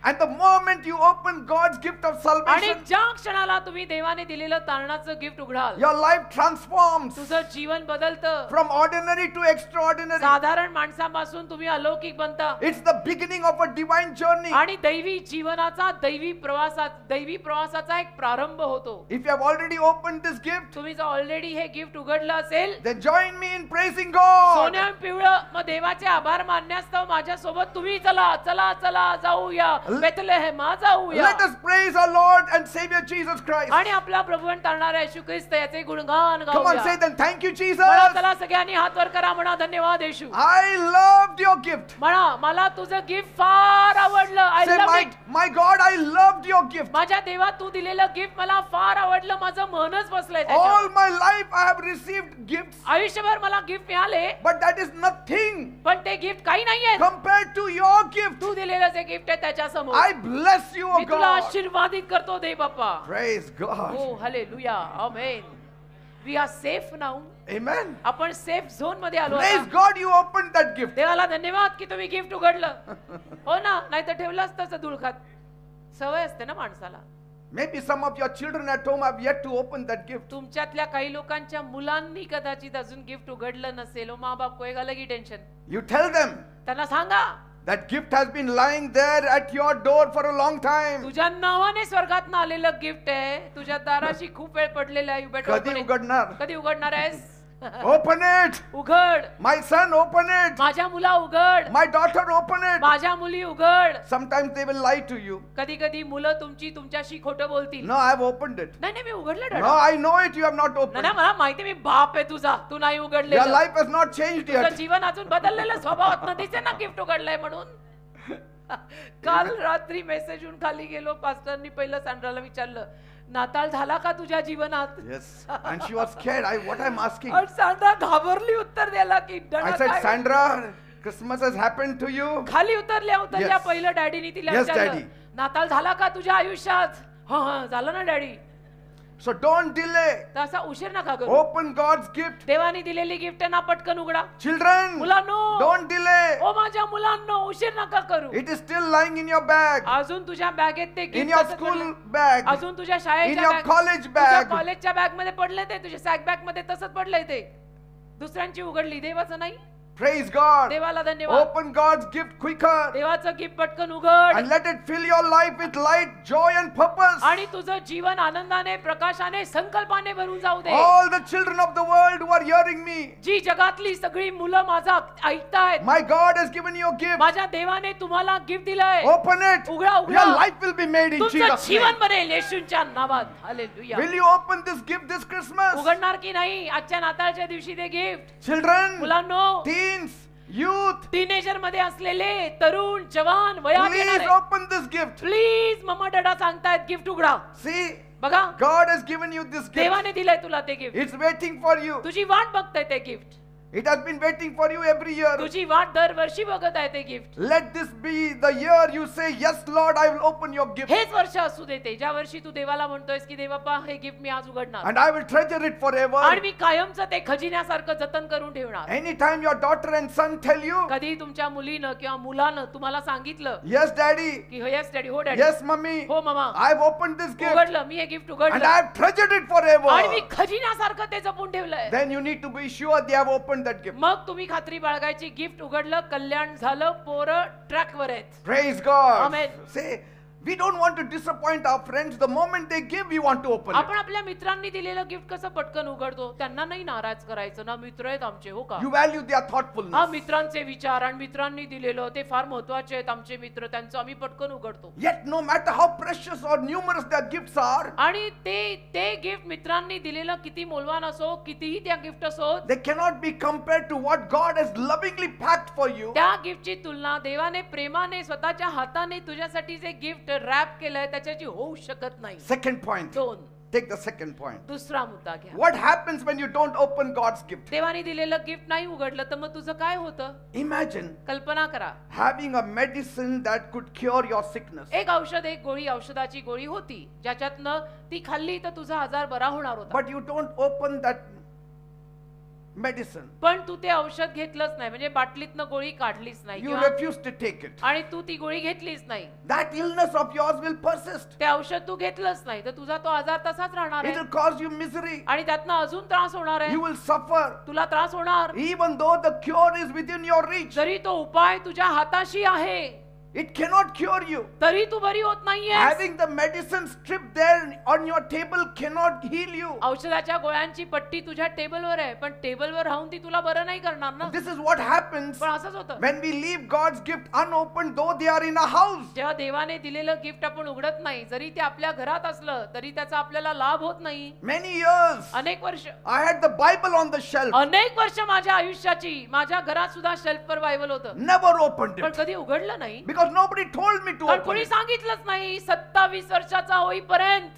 And the moment you open God's gift of आणि salvation, ज्या क्षणाला तुम्ही देवाने दिलेलं तारणाचं गिफ्ट उघडाल, your life transforms तुझं जीवन बदलतं. from ordinary to extraordinary. साधारण माणसापासून तुम्ही अलौकिक बनता It's the beginning of a divine journey. आणि दैवी जीवनाचा दैवी प्रवासाचा एक प्रारंभ होतो. If you have already opened this gift, तुम्ही जर ऑलरेडी हे गिफ्ट उघडलं असेल, then join me in praising God. सोन्या पिवळं मग देवाचे आभार मानण्यास्तव माझ्या सोबत तुम्ही चला चला चला जाऊया बेथलेहेम जाऊया. Let us praise our Lord and Savior Jesus Christ. आणि आपला प्रभू आणि तारणारा येशू ख्रिस्त याचे गुणगान Come on, say गाऊया. then, thank you, Jesus. म्हणा चला सगळ्यांनी हात वर करा, म्हणा धन्यवाद येशू. I loved your gift. म्हणा मला तुझं गिफ्ट फार आवडलं. I Say, love it. my God, I loved your gift. माझ्या देवा तू दिलेलं गिफ्ट मला फार आवडलं. माझं मनच बसलंय त्याच्यावर. All my life I have received gifts, आयुष्यभर मला गिफ्ट मिळाले, but that is nothing पण ते गिफ्ट काही नाहीये compared to your gift. तू दिलेलं जे गिफ्ट आहे त्याच्या समोर. I bless you, O मी तुला God. आशीर्वादित करतो दे बाप्पा. Praise God. हो hallelujah amen. We are safe now. Amen. आपण सेफ झोन मध्ये आलो Praise आता. God, you opened that gift. देवाला धन्यवाद की तुम्ही गिफ्ट उघडलं. हो ना, नाहीतर ठेवलं असतं असं धुळखात. सवय असते ना माणसाला. Maybe some of your children at home have yet to open that gift. तुमच्यातल्या काही लोकांच्या मुलांनी कदाचित अजून गिफ्ट उघडलं नसेल. ओ माँ बाप को एक अलग ही टेन्शन. You tell them त्यांना सांगा that gift has been lying there at your door for a long time. तुझ्या नावाने स्वर्गातनं आलेलं गिफ्ट आहे, तुझ्या दाराशी खूप वेळ पडलेलं आहे. You better कधी open it. उघडणार? कधी उघडणार आहेस? Open it. उघड. My son, open it. माझ्या मुला उघड. My daughter, open it. माझ्या मुली उघड. Sometimes they will lie to you. कधी कधी मुलं तुमच्याशी खोटं बोलतील. No, I have opened it. नाही मी उघडलं No, डॅडा. I know it. You have not नाही opened. मला माहिती, मी बाप आहे तुझा, तू नाही Your उघडलेलं. life has not changed तुझं yet. जीवन अजून बदललेलं स्वभावात दिसे ना गिफ्ट उघडलंय म्हणून. काल रात्री मेसेजहून खाली गेलो, पास्टरनी पहिलं सँड्राला विचारलं, नाताळ झाला का तुझ्या जीवनात? Yes. And she was scared. What I'm asking. आणि सँड्रा घाबरली उत्तर द्यायला की I said, Sandra, Christmas has happened to you. खाली उतरल्या Yes. पहिलं डॅडीनी तिला Yes, विचारलं, daddy. नाताळ झाला का तुझ्या आयुष्यात? हा झालं ना डॅडी. So don't delay. तर असा उशीर नका करू. Open God's gift. देवाने दिलेली गिफ्ट ना पटकन उघडा. Children, मुलांनो, don't delay. ओ माझ्या मुलांनो, उशीर नका करू. It is still lying in your bag, अजून तुझ्या बॅगेत ते in gift your school bag, अजून तुझ्या in शाळेच्या your bag- college तुझ्या bag. कॉलेजच्या बॅग मध्ये पडले ते, तुझ्या सॅक बॅग मध्ये तसंच पडलंय ते. दुसऱ्यांची उघडली, देवाचं नाही. Praise God. देवाला धन्यवाद. Open God's gift quicker देवाचं गिफ्ट पटकन उघड and let it fill your life with light, joy, and purpose. आणि तुझं जीवन आनंदाने, प्रकाशाने, संकल्पाने भरून जाऊ दे. All the children of the world who are hearing me, जी जगातली सगळी मुलं माझा ऐकतायत, my God has given you a gift. माझ्या देवाने तुम्हाला गिफ्ट दिलंय. Open it. उघडा, उघडा. Your life will be made in तुमचं Jesus' name. जीवन बनेल येशूच्या नावात. Hallelujah. Will you open this gift this Christmas? उघडणार की नाही आजच्या नाताळच्या दिवशी ते गिफ्ट? Children, मुलांनो, teens, youth, टीनेजर मध्ये असलेले तरुण, जवान, वयात please येणारे, open this gift. प्लीज मम्मा डॅडा सांगतायत गिफ्ट उघडा. See, बघा, God has given you this gift. देवाने दिलंय तुला ते gift. It's waiting for you. तुझी वाट बघतंय ते gift. It has been waiting for you every year. तुझी वाट दरवर्षी बघत आहे ते gift. Let this be the year you say, yes, Lord, I will open your gift. हेच वर्ष असू देते ज्या वर्षी तू देवाला म्हणतोयस की देवाप्पा हे गिफ्ट मी आज उघडणार And I will treasure it आणि forever. मी कायमचं ते खजिन्यासारखं जतन करून ठेवणार. Anytime your daughter and son tell you, कधी तुमच्या मुलीनं किंवा मुलानं तुम्हाला सांगितलं yes, daddy, की हो येस डॅडी, हो डॅडी, yes, mummy, हो मामा, I've opened this gift उघडलं मी हे गिफ्ट and उघडलं I have treasured it आणि मी forever. खजिन्यासारखं ते जपून ठेवलंय. Then you need to be sure they have opened that gift. मग तुम्ही खात्री बाळगायची, गिफ्ट उघडलं, कल्याण झालं, पोरं ट्रॅकवर आहेत. Praise God. Amen. Say, we don't want to disappoint our friends. The moment they give, we want to open it. आपण आपल्या मित्रांनी दिलेलं गिफ्ट कसं पटकन उघडतो? त्यांना नाही नाराज करायचं ना, मित्र आहेत आमचे, हो का? You value their हा, thoughtfulness. मित्रांचे विचार आणि मित्रांनी दिलेलं ते फार महत्वाचे आहेत आमचे मित्र, त्यांचं आम्ही पटकन उघडतो. Yet, no matter how precious or numerous their gifts are, आणि ते गिफ्ट मित्रांनी दिलेलं किती मौल्यवान असो, कितीही त्या गिफ्ट असो, they cannot be compared to what God has lovingly packed for you. त्या गिफ्टची तुलना देवाने प्रेमाने स्वतःच्या हाताने तुझ्यासाठी जे गिफ्ट रॅप केलंय त्याच्याची होऊ शकत नाही. Second point. 2. Take the second point. दुसरा मुद्दा घ्या. What happens when you don't open God's gift? देवाने दिलेलं गिफ्ट नाही उघडलं तर मग तुझं काय होतं? Imagine कल्पना करा, having a medicine that could cure your sickness. एक औषध, एक गोळी, औषधाची गोळी होती ज्याच्यातनं ती खाल्ली तर तुझा आजार बरा होणार होता. But you don't open that medicine. पण तू ते औषध घेतलंच नाही, म्हणजे बाटलीतनं गोळी काढलीच नाही You किंवा- refuse to take it. आणि तू ती गोळी घेतलीच नाही, That illness of yours will persist. ते औषध तू घेतलंच नाही, तर तुझा तो आजार तसाच राहणार It आहे will cause you misery. आणि त्यातनं अजून त्रास होणार आहे. You will suffer. तुला त्रास होणार, Even though the cure is within your reach, जरी तो उपाय तुझ्या हाताशी आहे it cannot cure you. तरी तू बरी होत नाहीये. Having the medicine stripped there on your table cannot heal you. औषधाच्या गोळ्यांची पट्टी तुझ्या टेबलवर आहे, पण टेबलवर राहून ती तुला बरं नाही करणार ना. This is what happens पण असंच होतं, when we leave God's gift unopened, though they are in a house. जेव्हा देवाने दिलेलं गिफ्ट आपण उघडत नाही, जरी ते आपल्या घरात असलं तरी त्याचा आपल्याला लाभ होत नाही. Many years अनेक वर्ष I had the Bible on the shelf, अनेक वर्ष माझ्या आयुष्याची माझ्या घरात सुद्धा शेल्फवर बायबल होतं, never opened पण it कधी उघडलं नाही, because nobody told me to पण open कोणी it. सांगितलंच नाही. 27 वर्षाचा होईपर्यंत,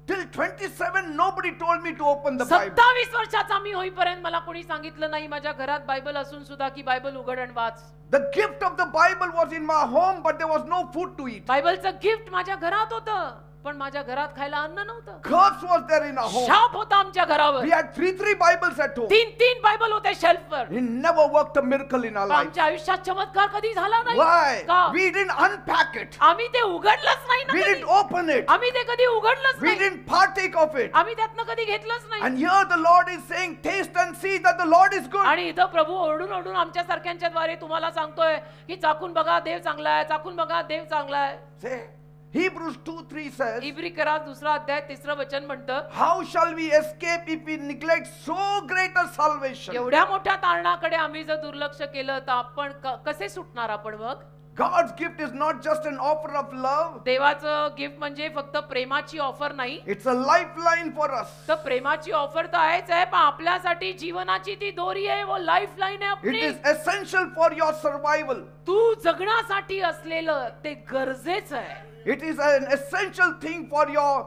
Till 27, nobody told me to open the Bible. 27 वर्षाचा मी होईपर्यंत मला कोणी सांगितलं नाही माझ्या घरात बायबल असून सुद्धा की बायबल उघड आणि वाच. The gift of the Bible was in my home, but there was no food to eat. बायबलचं गिफ्ट माझ्या घरात होतं, पण माझ्या घरात खायला अन्न नव्हतं. Curse was there in our home. शाप होता आमच्या घरावर. We had three Bibles at home. तीन बायबल होते शेल्फवर. It never worked a miracle in our पण life. आमच्या आयुष्यात चमत्कार कधी झाला नाही. Why? का? We didn't unpack it. आम्ही ते उघडलंच नाही ना We कधी. didn't open it. आम्ही ते कधी उघडलंच We नाही. didn't partake of it. आम्ही त्यातनं कधी घेतलंच नाही. And here the Lord is saying, taste and see that the Lord is good. आणि इथं प्रभू ओरडून ओरडून आमच्या सारख्यांच्या द्वारे तुम्हाला सांगतोय की चाकून बघा देव चांगला आहे, चाकून बघा देव चांगला आहे. Say, Hebrews 2:3 says, इब्री करा 2 अध्याय 3 वचन म्हणतं, how shall we escape if we neglect so great a salvation? एवढ्या मोठ्या तारणाकडे आम्ही जर दुर्लक्ष केलं तर आपण कसे सुटणार आपण मग? God's gift is not just an offer of love. देवाचं गिफ्ट म्हणजे फक्त प्रेमाची ऑफर नाही, It's a lifeline for us. तर प्रेमाची ऑफर तर आहेच आहे, पण आपल्यासाठी जीवनाची ती दोरी आहे, वो लाईफ लाईन आहे It आपली. is essential for your survival. तू जगण्यासाठी असलेलं ते गरजेचं आहे. It is an essential thing for your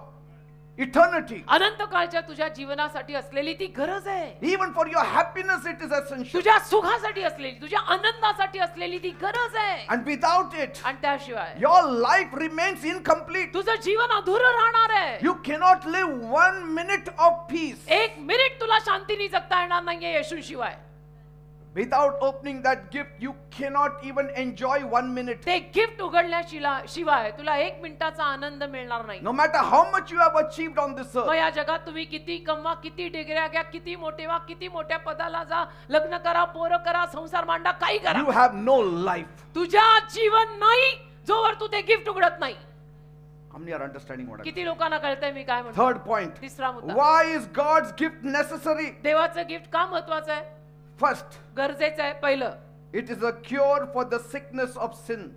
eternity. अनंत काळच्या तुझ्या जीवनासाठी असलेली ती गरज आहे. Even for your happiness, it is essential. तुझ्या सुखासाठी असलेली, तुझ्या आनंदासाठी असलेली ती गरज आहे. And without it, आणि त्याशिवाय your life remains incomplete. तुझं जीवन अधुरं राहणार आहे. You cannot live 1 minute of peace एक मिनिट तुला शांतीने जगता येणार नाहीये येशूशिवाय. without opening that gift. You cannot even enjoy 1 minute. ते गिफ्ट उघडल्याशिवाय तुला 1 मिनिटाचा आनंद मिळणार नाही. No matter how much you have achieved on this मग earth, या जगात तुम्ही किती कमवा, किती डिग्र्या घ्या, किती मोठे व्हा, किती मोठ्या पदाला जा, लग्न करा, पोरं करा, संसार मांडा, काही करा, you have no life. तुझ्या जीवन नाही जोवर तू ते गिफ्ट उघडत नाही. How many are understanding what I'm saying? किती लोकांना कळतंय मी काय म्हणतो? Third point. तिसरा मुद्दा, Why is God's gift necessary? देवाचं गिफ्ट का महत्वाचं आहे? First, गरजेचं आहे. पहिलं, it is a cure for the sickness of sin.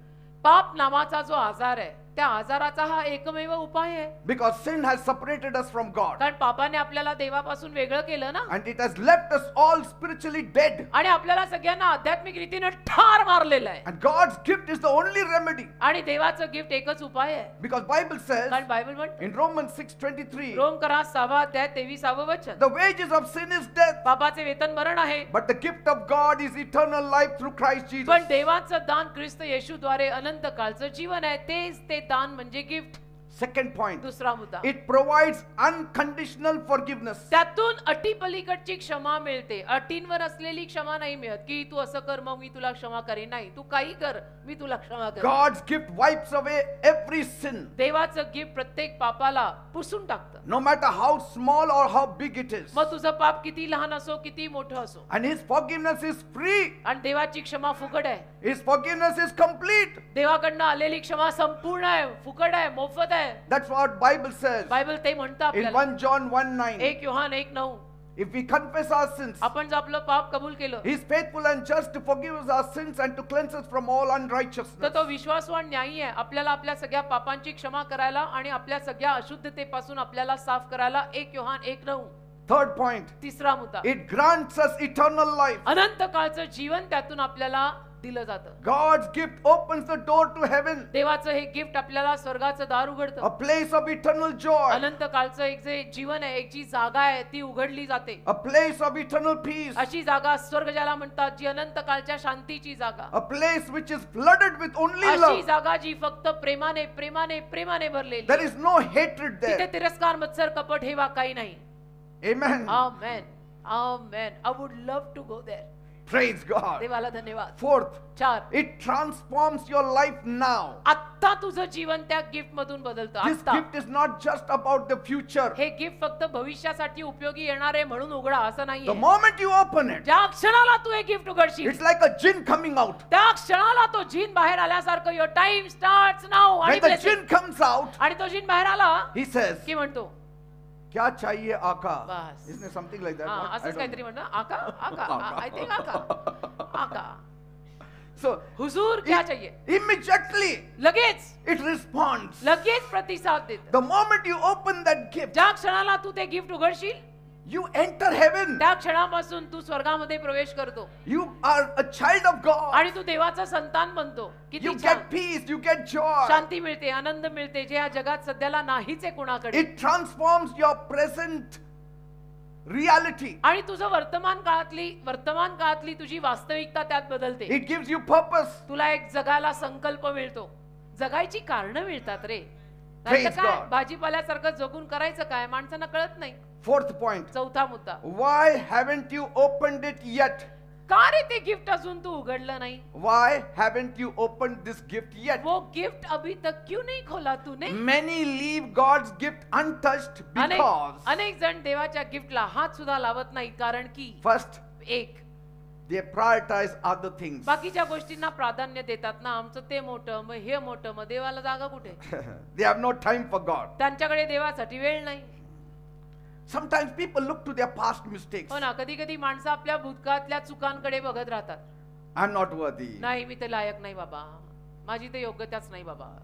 पाप नावाचा जो आजार आहे त्या आजाराचा हा एकमेव उपाय आहे. Because sin has separated us from God. कारण पापाने आपल्याला देवापासून वेगळं केलं ना, And it has left us all spiritually dead. आणि आपल्याला सगळ्यांना आध्यात्मिक रीतीने ठार मारलेलं आहे. And God's gift is the only remedy. आणि देवाचं गिफ्ट एकच उपाय आहे. Because Bible says कारण बायबल म्हणते, in Romans 6:23, रोम करा 6 अध्याय 23 वचन, the wages of sin is death, पापाचे वेतन मरण आहे, but the gift of God is eternal life through Christ Jesus. पण देवाचं दान ख्रिस्त येशूद्वारे अनंत काळचं जीवन आहे. तेच ते दान म्हणजे गिफ्ट. Second point, दुसरा मुद्दा, it provides unconditional forgiveness. त्यातून अटी पलीकडची क्षमा मिळते. अटींवर असलेली क्षमा नाही मिळत की तू असं कर मग मी तुला क्षमा करेन. नाही, तू काही कर मी तुला क्षमा करेन. God's gift wipes away every sin, देवाचं गिफ्ट प्रत्येक पापाला पुसून टाकतं. no matter how small or how big it is. मग तुझं पाप किती लहान असो किती मोठं असो, And His forgiveness is free. आणि देवाची क्षमा फुकट आहे. His forgiveness is complete. देवाकडनं आलेली क्षमा संपूर्ण आहे, फुकट आहे, मोफत आहे. That's what Bible says Bible ते म्हणतं in आपल्याला. 1 John 1:9. 1 Yohan 1:9, If we confess our sins, आपण जर आपलं पाप कबूल केलं He is faithful and just to forgive us our sins and to cleanse us from all तर unrighteousness. तो विश्वासवान न्यायी आहे. आपल्याला आपल्या सगळ्या पापांची क्षमा करायला आणि आपल्या सगळ्या अशुद्धतेपासून आपल्याला साफ करायला. 1 योहान 1:9. Third point, तिसरा मुद्दा, it grants us eternal life. अनंत काळचं जीवन त्यातून आपल्याला दिलं जातं. God's gift opens the door to heaven, देवाचं हे गिफ्ट आपल्याला स्वर्गाचं दार a उघडतं. place of eternal joy, अनंत काळचं एक जे जीवन आहे, एक जी जागा आहे ती उघडली जाते. a place of eternal peace, अशी जागा स्वर्ग ज्याला म्हणतात, जी अनंत काळच्या शांतीची जागा, a place which is flooded with only अशी love. जागा जी फक्त प्रेमाने प्रेमाने प्रेमाने भरलेली. There is no hatred तिथे there. तिरस्कार, मत्सर, कपट हेवा काही नाही. Amen. Amen. Amen. I would love to go there. Praise God. देवाला धन्यवाद. Fourth, 4. it transforms your life now. आत्ता तुझं जीवन त्या गिफ्ट मधून बदलतं. This आत्ता. gift is not just about the future. हे गिफ्ट फक्त भविष्यासाठी उपयोगी येणार आहे म्हणून उघडा असं The नाहीये. moment you open it, ज्या क्षणाला तू हे gift उघडशील it's like a jinn coming out. त्या क्षणाला तो जिन बाहेर आल्यासारखं your time starts now. When the jinn comes out, आणि तो जिन बाहेर आला he says, की म्हणतो क्या चाहिए आका? बस. Isn't it something like that? हा What? I असंच don't काहीतरी know. म्हणणं आका आका आय थिंक आका आका So, हुजूर क्या चाहिए immediately लगेच it responds. लगेच प्रतिसाद देत. The moment you open that gift, ज्या क्षणाला तू ते गिफ्ट उघडशील you enter heaven. त्या क्षणापासून तू स्वर्गामध्ये प्रवेश करतो You are a child of God. आणि तू देवाचा संतान बनतो. किती You छान. get peace, you get joy. शांती मिळते, आनंद मिळते, जे या जगात सध्याला नाहीच आहे कोणाकडे. It transforms your present reality. आणि तुझं वर्तमान काळातली तुझी वास्तविकता त्यात बदलते. It gives you purpose. तुला एक जगाला संकल्प मिळतो, जगायची कारण मिळतात रे. Praise नाहीतर काय God. भाजीपाल्यासारखं जगून करायचं काय माणसांना कळत नाही. Fourth point. चौथा मुद्दा, Why haven't you opened it yet? का रे ते गिफ्ट अजून तू उघडलं नाही? Why haven't you opened this gift yet? वो गिफ्ट अभी तक क्यों नहीं खोला तूने? Many leave God's gift untouched because अनेक जण देवाच्या गिफ्टला हात सुद्धा लावत नाही कारण की first एक they prioritize other things. बाकीच्या गोष्टींना प्राधान्य देतात ना. आमचं ते मोठं, मग हे मोठं, मग देवाला जागा कुठे? They have no time for God. त्यांच्याकडे देवासाठी वेळ नाही. Sometimes people look to their past mistakes. हो ना, कधी कधी माणसं आपल्या भूतकाळातल्या चुकांकडे बघत राहतात. I'm not worthy. नाही मी ते लायक नाही बाबा, माझी ते योग्यताच नाही बाबा.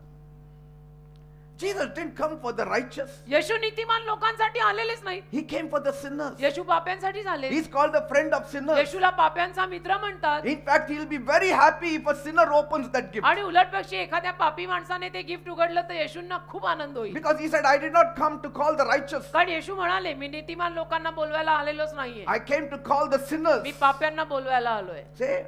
Jesus didn't come for the righteous. येशू नीतिमान लोकांसाठी आलेलेच नाही. He came for the sinners. येशू पाप्यांसाठी झाले. He's called the friend of sinners. येशूला पाप्यांचा मित्र म्हणतात. In fact, he'll be very happy if a sinner opens that gift. आणि उलटपक्षी एखाद्या पापी माणसाने ते गिफ्ट उघडलं तर येशूंना खूप आनंद होईल. Because he said, I did not come to call the righteous. कारण येशू म्हणाले मी नीतिमान लोकांना बोलवायला आलेलोच नाहीये, I came to call the sinners. मी पाप्यांना बोलवायला आलोय. Say,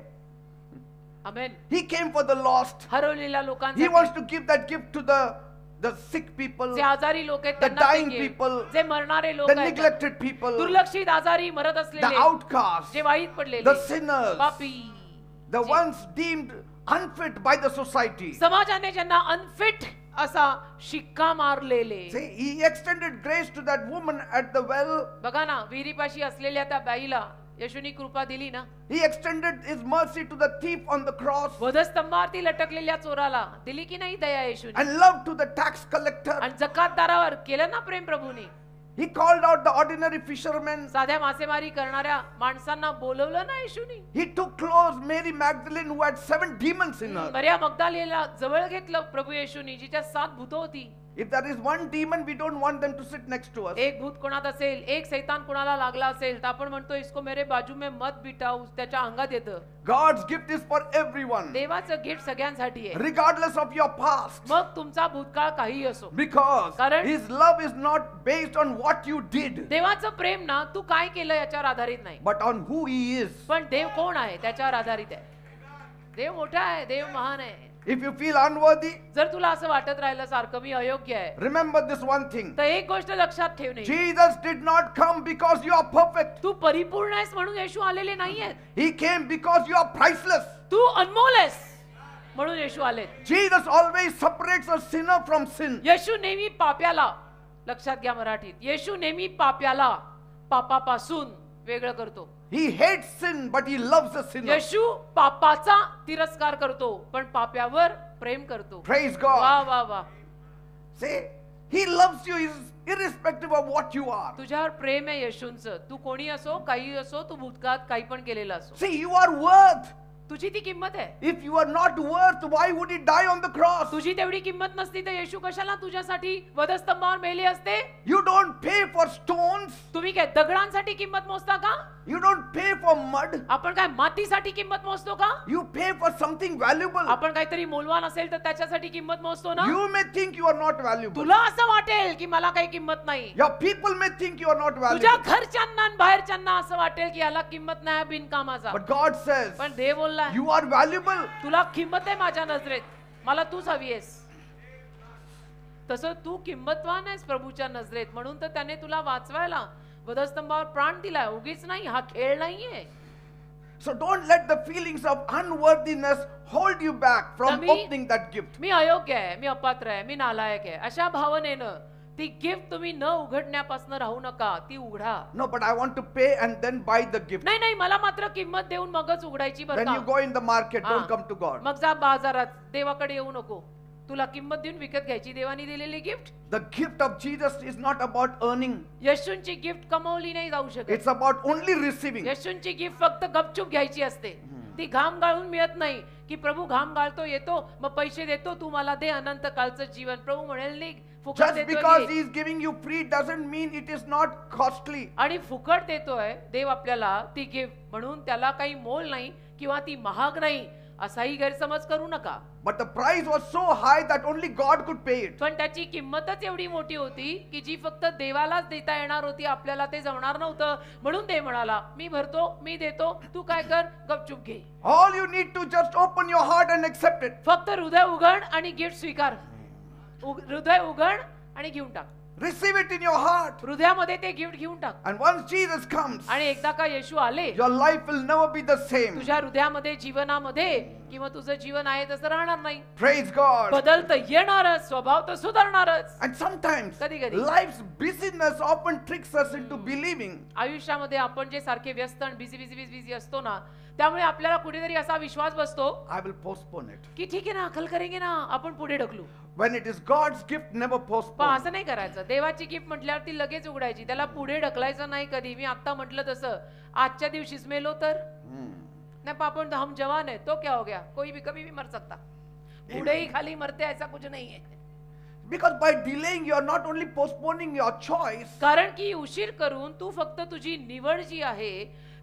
amen. he came for the lost. हरवलेल्या He लोकांसाठी, wants to give that gift to the sick people, जे आजारी लोक आहेत the त्यांना ते dying घे. people, जे मरणारे लोक the आहेत, neglected people, दुर्लक्षित आजारी मरत the असलेले, outcasts, जे वाईट पडलेले, the sinners, पापी, the जे- ones deemed unfit by the society. समाजाने ज्यांना अनफिट असा शिक्का मारलेले. See, he extended grace to that woman at the well. बघा ना, विहिरीपाशी असलेल्या त्या बाईला येशूनी कृपा दिली ना. He extended his mercy to the thief on the cross वधस्तंभावरती लटकलेल्या चोराला दिली की नाही दया येशूनी? and love to the tax collector. आणि जकातदारावर केलं ना प्रेम प्रभूने. He called out the ordinary fishermen. साध्या मासेमारी करणाऱ्या माणसांना बोलवलं ना येशूनी. He took close Mary Magdalene who had 7 demons in her. मरिया मगदलेला जवळ घेतलं प्रभू येशूनी, जिच्या 7 भूत होती. If there is one demon, we don't want them to sit next to us. एक भूत कोणात असेल, एक शैतान कोणाला लागला असेल तर आपण म्हणतो इसको मेरे बाजू में मत बिठाओ, त्याच्या अंगात येतं. God's gift is for everyone, देवाचं गिफ्ट सगळ्यांसाठी आहे, regardless of your past. मग तुमचा भूतकाळ काही असो. Because कारण- His love is not based on what you did, देवाचं प्रेम ना तू काय केलं याच्यावर आधारित नाही, but on who He is. पण देव कोण आहे त्याच्यावर आधारित आहे. देव मोठा आहे, देव महान आहे. If you feel unworthy, जर तुला असं वाटत राहिलं सारखं मी अयोग्य आहे, remember this one thing. तर एक गोष्ट लक्षात ठेवणे, Jesus did not come because you are perfect. तू परिपूर्ण आहेस म्हणून येशू आलेले नाहीये. He came because you are priceless. तू अनमोल आहेस म्हणून येशू आले. Jesus always separates a sinner from sin. येशू नेहमी पाप्याला, लक्षात घ्या मराठीत, येशू नेहमी पाप्याला पापापासून वेगळं करतो. He hates sin, but He loves the sinner. येशू पापाचा तिरस्कार करतो पण पाप्यावर प्रेम करतो. Praise वा God. वा वा. See, He loves you irrespective of what you are. तुझ्यावर प्रेम आहे येशूंचं. तू कोणी असो, काही असो, तू भूतकाळात काही पण केलेलं असो, See, you are worth. तुझी ती किंमत आहे. If you are not worth, why would He die on the cross? तुझी तेवढी किंमत नसती तर येशू कशाला तुझ्यासाठी वधस्तंभावर मेले असते? You don't pay for stones. तुम्ही काय दगडांसाठी किंमत मोजता का? You don't pay for mud. आपण काय मातीसाठी किंमत मोजतो का? You pay for something valuable. आपण काहीतरी मौल्यवान असेल तर त्याच्यासाठी किंमत मोजतो ना. You may think you are not valuable. तुला असं वाटेल की मला काही किंमत नाही. Your people may think you are not तुझ्या valuable. घरच्यांना आणि बाहेरच्यांना असं वाटेल की याला किंमत नाही बिनकामाचा. But God says, पण देव बोलला you are valuable. तुला किंमत आहे माझ्या नजरेत, मला तूच हवी आहेस. तसं तू किंमतवान आहेस प्रभूच्या नजरेत, म्हणून तर त्याने तुला वाचवायला वधस्तंभावर प्राण दिलाय, उगीच नाही, हा खेळ नाहीये. So don't let the feelings of unworthiness hold you back from Tamhi- opening that gift. मी अयोग्य आहे, मी अपात्र आहे, मी नालायक आहे, अशा भावनेनं ती गिफ्ट तुम्ही न उघडण्यापासून राहू नका, ती उघडा. No, but I want to pay and then buy the gift. नाही नाही, मला मात्र किंमत देऊन मगच उघडायची बरं When you का. go in the market, don't हा. come to God. मग जा बाजारात, देवाकडे येऊ नको. तुला किंमत देऊन विकत घ्यायची देवानी दिलेली gift. The gift of Jesus is not about earning. येशूंची गिफ्ट कमवली नाही जाऊ शकत. It's about only receiving. येशूंची गिफ्ट फक्त गपचूप घ्यायची असते. ती घाम गाळून मिळत नाही की प्रभू घाम गाळतो येतो मग पैसे देतो तू मला दे अनंत काळचं जीवन. प्रभू म्हणेल नाही फुकट Just because देतोय he is giving you free doesn't mean it is not costly. आणि फुकट देतोय देव आपल्याला ती गिफ्ट म्हणून त्याला काही मोल नाही किंवा ती महाग नाही असाही गैरसमज करू नका. But the price was so high that only God could pay it. पण त्याची किंमतच एवढी मोठी होती की जी फक्त देवालाच देता येणार होती, आपल्याला ते जमणार नव्हतं. म्हणून देव म्हणाला मी भरतो, मी देतो, तू काय कर गपचूप घे. All you need to just open your heart and accept it. फक्त हृदय उघड आणि गिफ्ट स्वीकार. हृदय उघड आणि घेऊन टाक. Receive it in your heart. हृदयामध्ये ते गिफ्ट घेऊन टाक. And once Jesus comes, आणि एकदा का येशू आले your life will never be the same. तुझ्या हृदयामध्ये जीवनामध्ये किंवा तुझं जीवन आहे तसं राहणार नाही. Praise God. बदलतं येणारच, स्वभाव तर सुधारणारच. And sometimes कधी-कधी. life's busyness often tricks us into believing आयुष्यामध्ये आपण जे सारखे व्यस्त आणि बिझी असतो ना त्यामुळे आपल्याला कुठेतरी असा विश्वास बसतो I will postpone it. की ठीक आहे ना, अकल करेंगे ना, आपण पुढे ढकलू. When it is God's gift, never पण postpone. असं नाही करायचं. देवाची गिफ्ट म्हटल्यावर ती लगेच उघडायची, त्याला पुढे ढकलायचं नाही कधी. मी आता म्हटलं तसं आजच्या दिवशीच मेलो तर नहीं पापा तो हम जवान है तो क्या हो गया, कोई भी कभी भी मर सकता. बूढ़े ही खाली मरते ऐसा कुछ नहीं है. Because by delaying you are not only postponing your choice, कारण की उशीर करून तू फक्त तुझी निवड जी आहे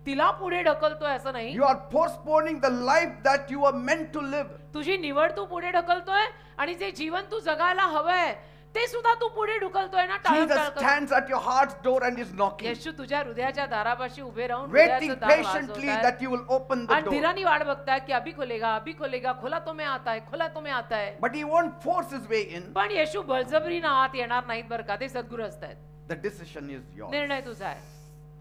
तिला पुढे ढकलतोय असं नाही. you are postponing the life that you were meant to live. तुझी निवड तू पुढे ढकलतोय आणि जे जीवन तू जगायला हवंय ते सुद्धा तू पुढे ढकलतोय ना. Jesus stands at your heart's door and is knocking, येशू तुझ्या हृदयाच्या दारापाशी उभे राहून waiting हृदयाचं दार patiently वाजवतायत. that you will open the आणि door. धीराने वाट बघताय की अभी खोलेगा, खोला तो मैं आता है, खोला तो मैं आता है. But he won't force his way in. पण येशू बळजबरीनं आत येणार नाहीत बरं का, ते सद्गुरू असतात. The decision is yours. निर्णय तुझा आहे,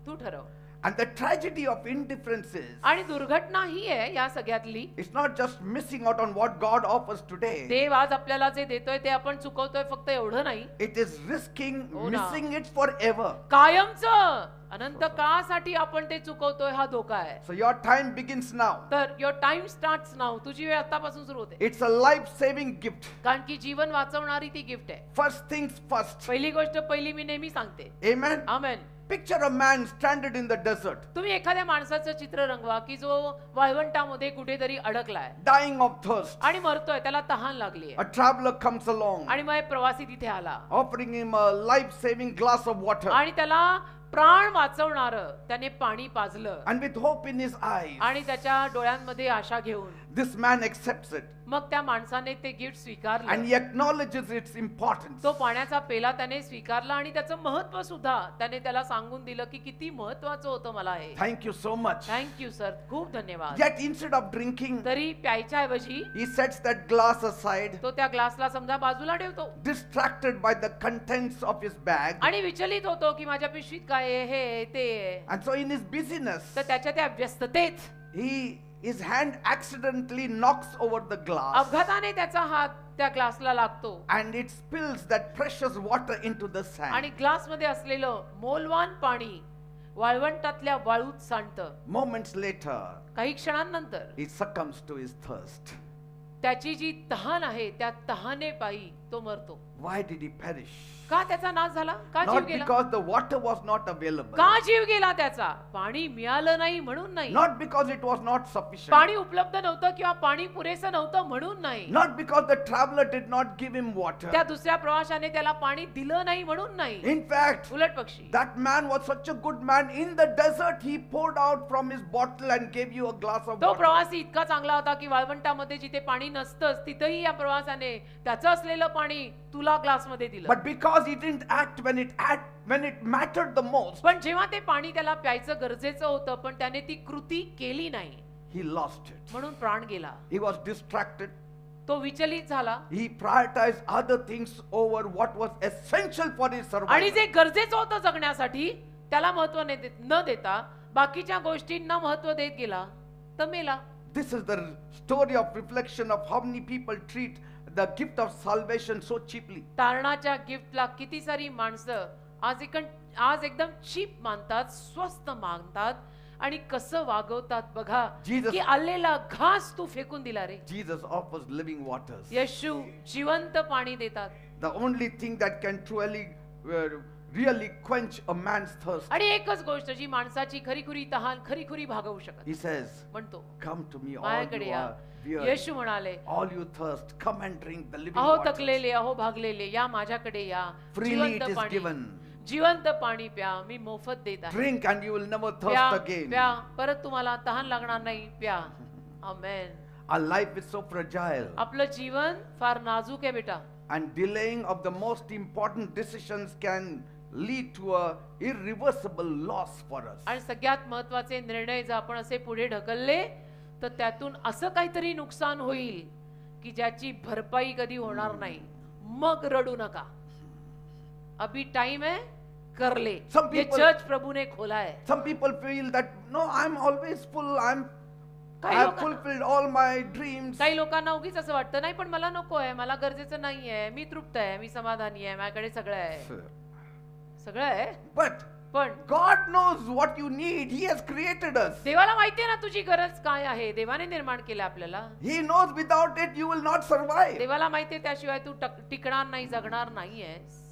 तू ठरव. And the tragedy of indifference is, आणि दुर्घटना ही आहे या सगळ्यातली, it's not just missing out on what God offers today. देव आज आपल्याला जे देतोय ते आपण चुकवतोय फक्त एवढं नाही, It is risking हो ना. missing it forever. कायमचं अनंत काळासाठी आपण ते चुकवतोय हा धोका आहे. So your time begins now. तर युअर टाइम स्टार्ट्स नाउ. तुझी वेळ आतापासून सुरू होते. It's a life-saving gift. कारण की जीवन वाचवणारी ती गिफ्ट आहे. First things first. पहिली गोष्ट पहिली मी नेहमी सांगते. Amen. Amen. Picture a man stranded in the desert, तुम्ही एखाद्या माणसाचं चित्र रंगवा की जो वाळवंटामध्ये कुठेतरी अडकलाय dying of thirst. आणि मरतोय, त्याला तहान लागली A traveler comes along, आणि मग एक प्रवासी तिथे आला offering him a life-saving glass of water. आणि त्याला प्राण वाचवणार त्याने पाणी पाजलं And with hope in his eyes, आणि त्याच्या डोळ्यांमध्ये आशा घेऊन this man accepts it. मग त्या माणसाने ते गिफ्ट And स्वीकारलं. he acknowledges its importance. तो पाण्याचा पेला त्याने स्वीकारला आणि त्याचं महत्व सुद्धा त्याने त्याला सांगून दिलं की किती महत्वाचं होतं मला हे. Thank you so much. Thank you sir, खूप धन्यवाद. Yet instead of drinking, तरी प्यायच्या ऐवजी he sets that glass aside, तो त्या ग्लासला समजा बाजूला ठेवतो distracted by the contents of his bag. आणि विचलित होतो की माझ्या पिशवीत काय आहे, हे आहे, ते आहे. And so in his busyness, तर त्याच्या त्या व्यस्ततेत his hand accidentally knocks over the glass, अपघाताने त्याचा हात त्या ग्लासला लागतो and it spills that precious water into the sand. आणि ग्लास मध्ये असलेलं मोलवान पाणी वाळवंटातल्या वाळूत सांडतं. Moments later, काही क्षणांनंतर he succumbs to his thirst. त्याची जी तहान आहे त्या तहानेपायी तो मरतो. Why did he perish? का त्याचा नाश झाला, का जीव Not गेला, because the water was not available, का जीव गेला त्याचा, पाणी मिळालं नाही म्हणून नाही, not because it was not sufficient, पाणी उपलब्ध नव्हतं किंवा पाणी पुरेसं नव्हतं म्हणून नाही, not because the traveler did not give him water. त्या दुसऱ्या प्रवाशाने त्याला पाणी दिलं नाही म्हणून नाही. In fact, उलट पक्षी that man was such a good man. In the desert, he poured out from his bottle and gave you a glass of तो water. प्रवासी इतका चांगला होता की वाळवंटामध्ये जिथे पाणी नसतंच तिथेही या प्रवासाने त्याचं असलेलं पाणी तुला ग्लास मध्ये दिलं. But because he didn't act when it mattered the most, पण जेव्हा ते पाणी त्याला प्यायचं गरजेचं होतं पण त्याने ती कृती केली नाही he lost it. म्हणून प्राण गेला. He was distracted. तो विचलित झाला He prioritized other things over what was essential for his आणि survival. जे गरजेचं होतं जगण्यासाठी त्याला महत्व न देता बाकीच्या गोष्टींना महत्व देत गेला तर मेला. This is the story of reflection of how many people treat the gift of salvation so cheaply. तारणाच्या गिफ्टला किती सारी माणसं आज एकदम चीप मानतात, स्वस्त मानतात आणि कसं वागवतात बघा. Jesus- की आलेला घास तू फेकून दिला रे. Jesus offers living waters. येशू जिवंत पाणी देतात. The only thing that can truly really quench a man's thirst. आणि एकच गोष्ट जी माणसाची खरीखुरी तहान खरीखुरी भागवू शकत. He says, म्हणतो come to me all माझ्याकडे you या. are weary, येशू म्हणाले all you thirst, come and drink the living अहो waters. थकलेले अहो भागलेले या माझ्याकडे या. Freely it is given. जिवंत पाणी प्या, मी मोफत देत आहे. Drink and you will never प्या thirst again. प्या, परत तुम्हाला तहान लागणार नाही. प्या. आमेन. Our life is so fragile, आपलं जीवन फार नाजूक आहे बेटा. and delaying of the most important decisions can lead to a irreversible loss for us. आणि सगळ्यात महत्वाचे निर्णय जर आपण असे पुढे ढकलले तर त्यातून असं काहीतरी नुकसान होईल की ज्याची भरपाई कधी होणार नाही. मग रडू नका. अभी टाइम है, कर ले. Some ये people- चर्च प्रभु ने खोला है. Some people feel that no, I'm always full. I काही have लोकांना- fulfilled all my dreams. काही लोकांना उगीच असं वाटतं नाही पण मला नको आहे, मला गरजेचं नाहीये, मी तृप्त आहे, मी समाधानी आहे, माझ्याकडे सगळं आहे. सगळं आहे But पण God knows what you need. He has created us. देवाला माहितीये ना तुझी गरज काय आहे. देवाने निर्माण केलं आपल्याला. He knows without it you will not survive. देवाला माहितीये त्याशिवाय तू टिकणार नाही, जगणार नाहीयेस.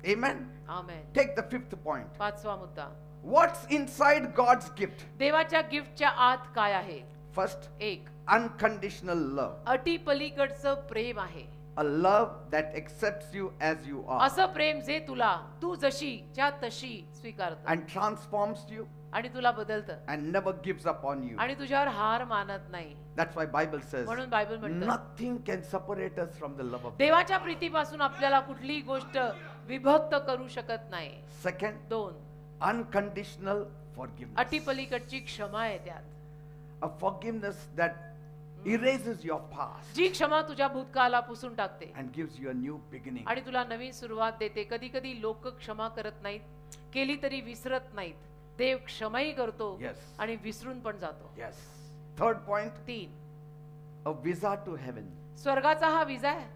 Amen. Amen. Take the fifth point. पाचवा मुद्दा, What's inside God's gift? देवाच्या गिफ्टच्या आत काय आहे. First, एक, unconditional love. अटी पलीकडचं प्रेम आहे. A love that accepts you as you are असं प्रेम जे तुला तू जशीच्या तशी स्वीकारतं and transforms you आणि तुला बदलतं and never gives up on you. आणि तुझ्यावर हार मानत नाही. That's why Bible says म्हणून बायबल म्हणतं nothing can separate us from the love of God. देवाच्या प्रीतीपासून आपल्याला कुठलीही गोष्ट विभक्त करू शकत नाही. Second, दोन, unconditional forgiveness. अटी पलीकडची क्षमा आहे त्यात. A forgiveness that erases your past जी क्षमा तुझ्या भूतकाळाला पुसून टाकते and gives you a new beginning. आणि तुला नवीन सुरुवात देते. कधी कधी लोक क्षमा करत नाहीत, केली तरी विसरत नाहीत. देव क्षमाही करतो Yes. आणि विसरून पण जातो. Yes. Third point, तीन, a visa to heaven. स्वर्गाचा हा विजा है.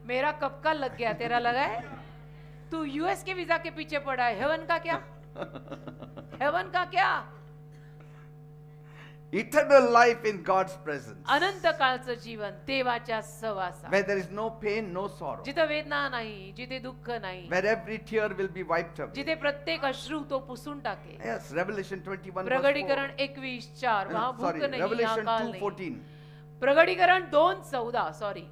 मेरा कब का लग गया, तेरा लगा है. तू यूएस के वीजा के पीछे पड़ा है. हेवन का क्या, हेवन का क्या. Eternal life in God's presence. अनंत काळचं जीवन देवाच्या सहवासात, Where there is no pain, no sorrow. जिथे वेदना नाही, जिथे दुःख नाही, Where every tear will be wiped away. जिथे प्रत्येक अश्रू तो पुसून टाके. Yes, Revelation 21 verse 4. प्रगटीकरण 21:4 वहां भूख Sorry, नहीं, Revelation अकाल 2:14. नहीं. प्रगटीकरण 2:14 सॉरी.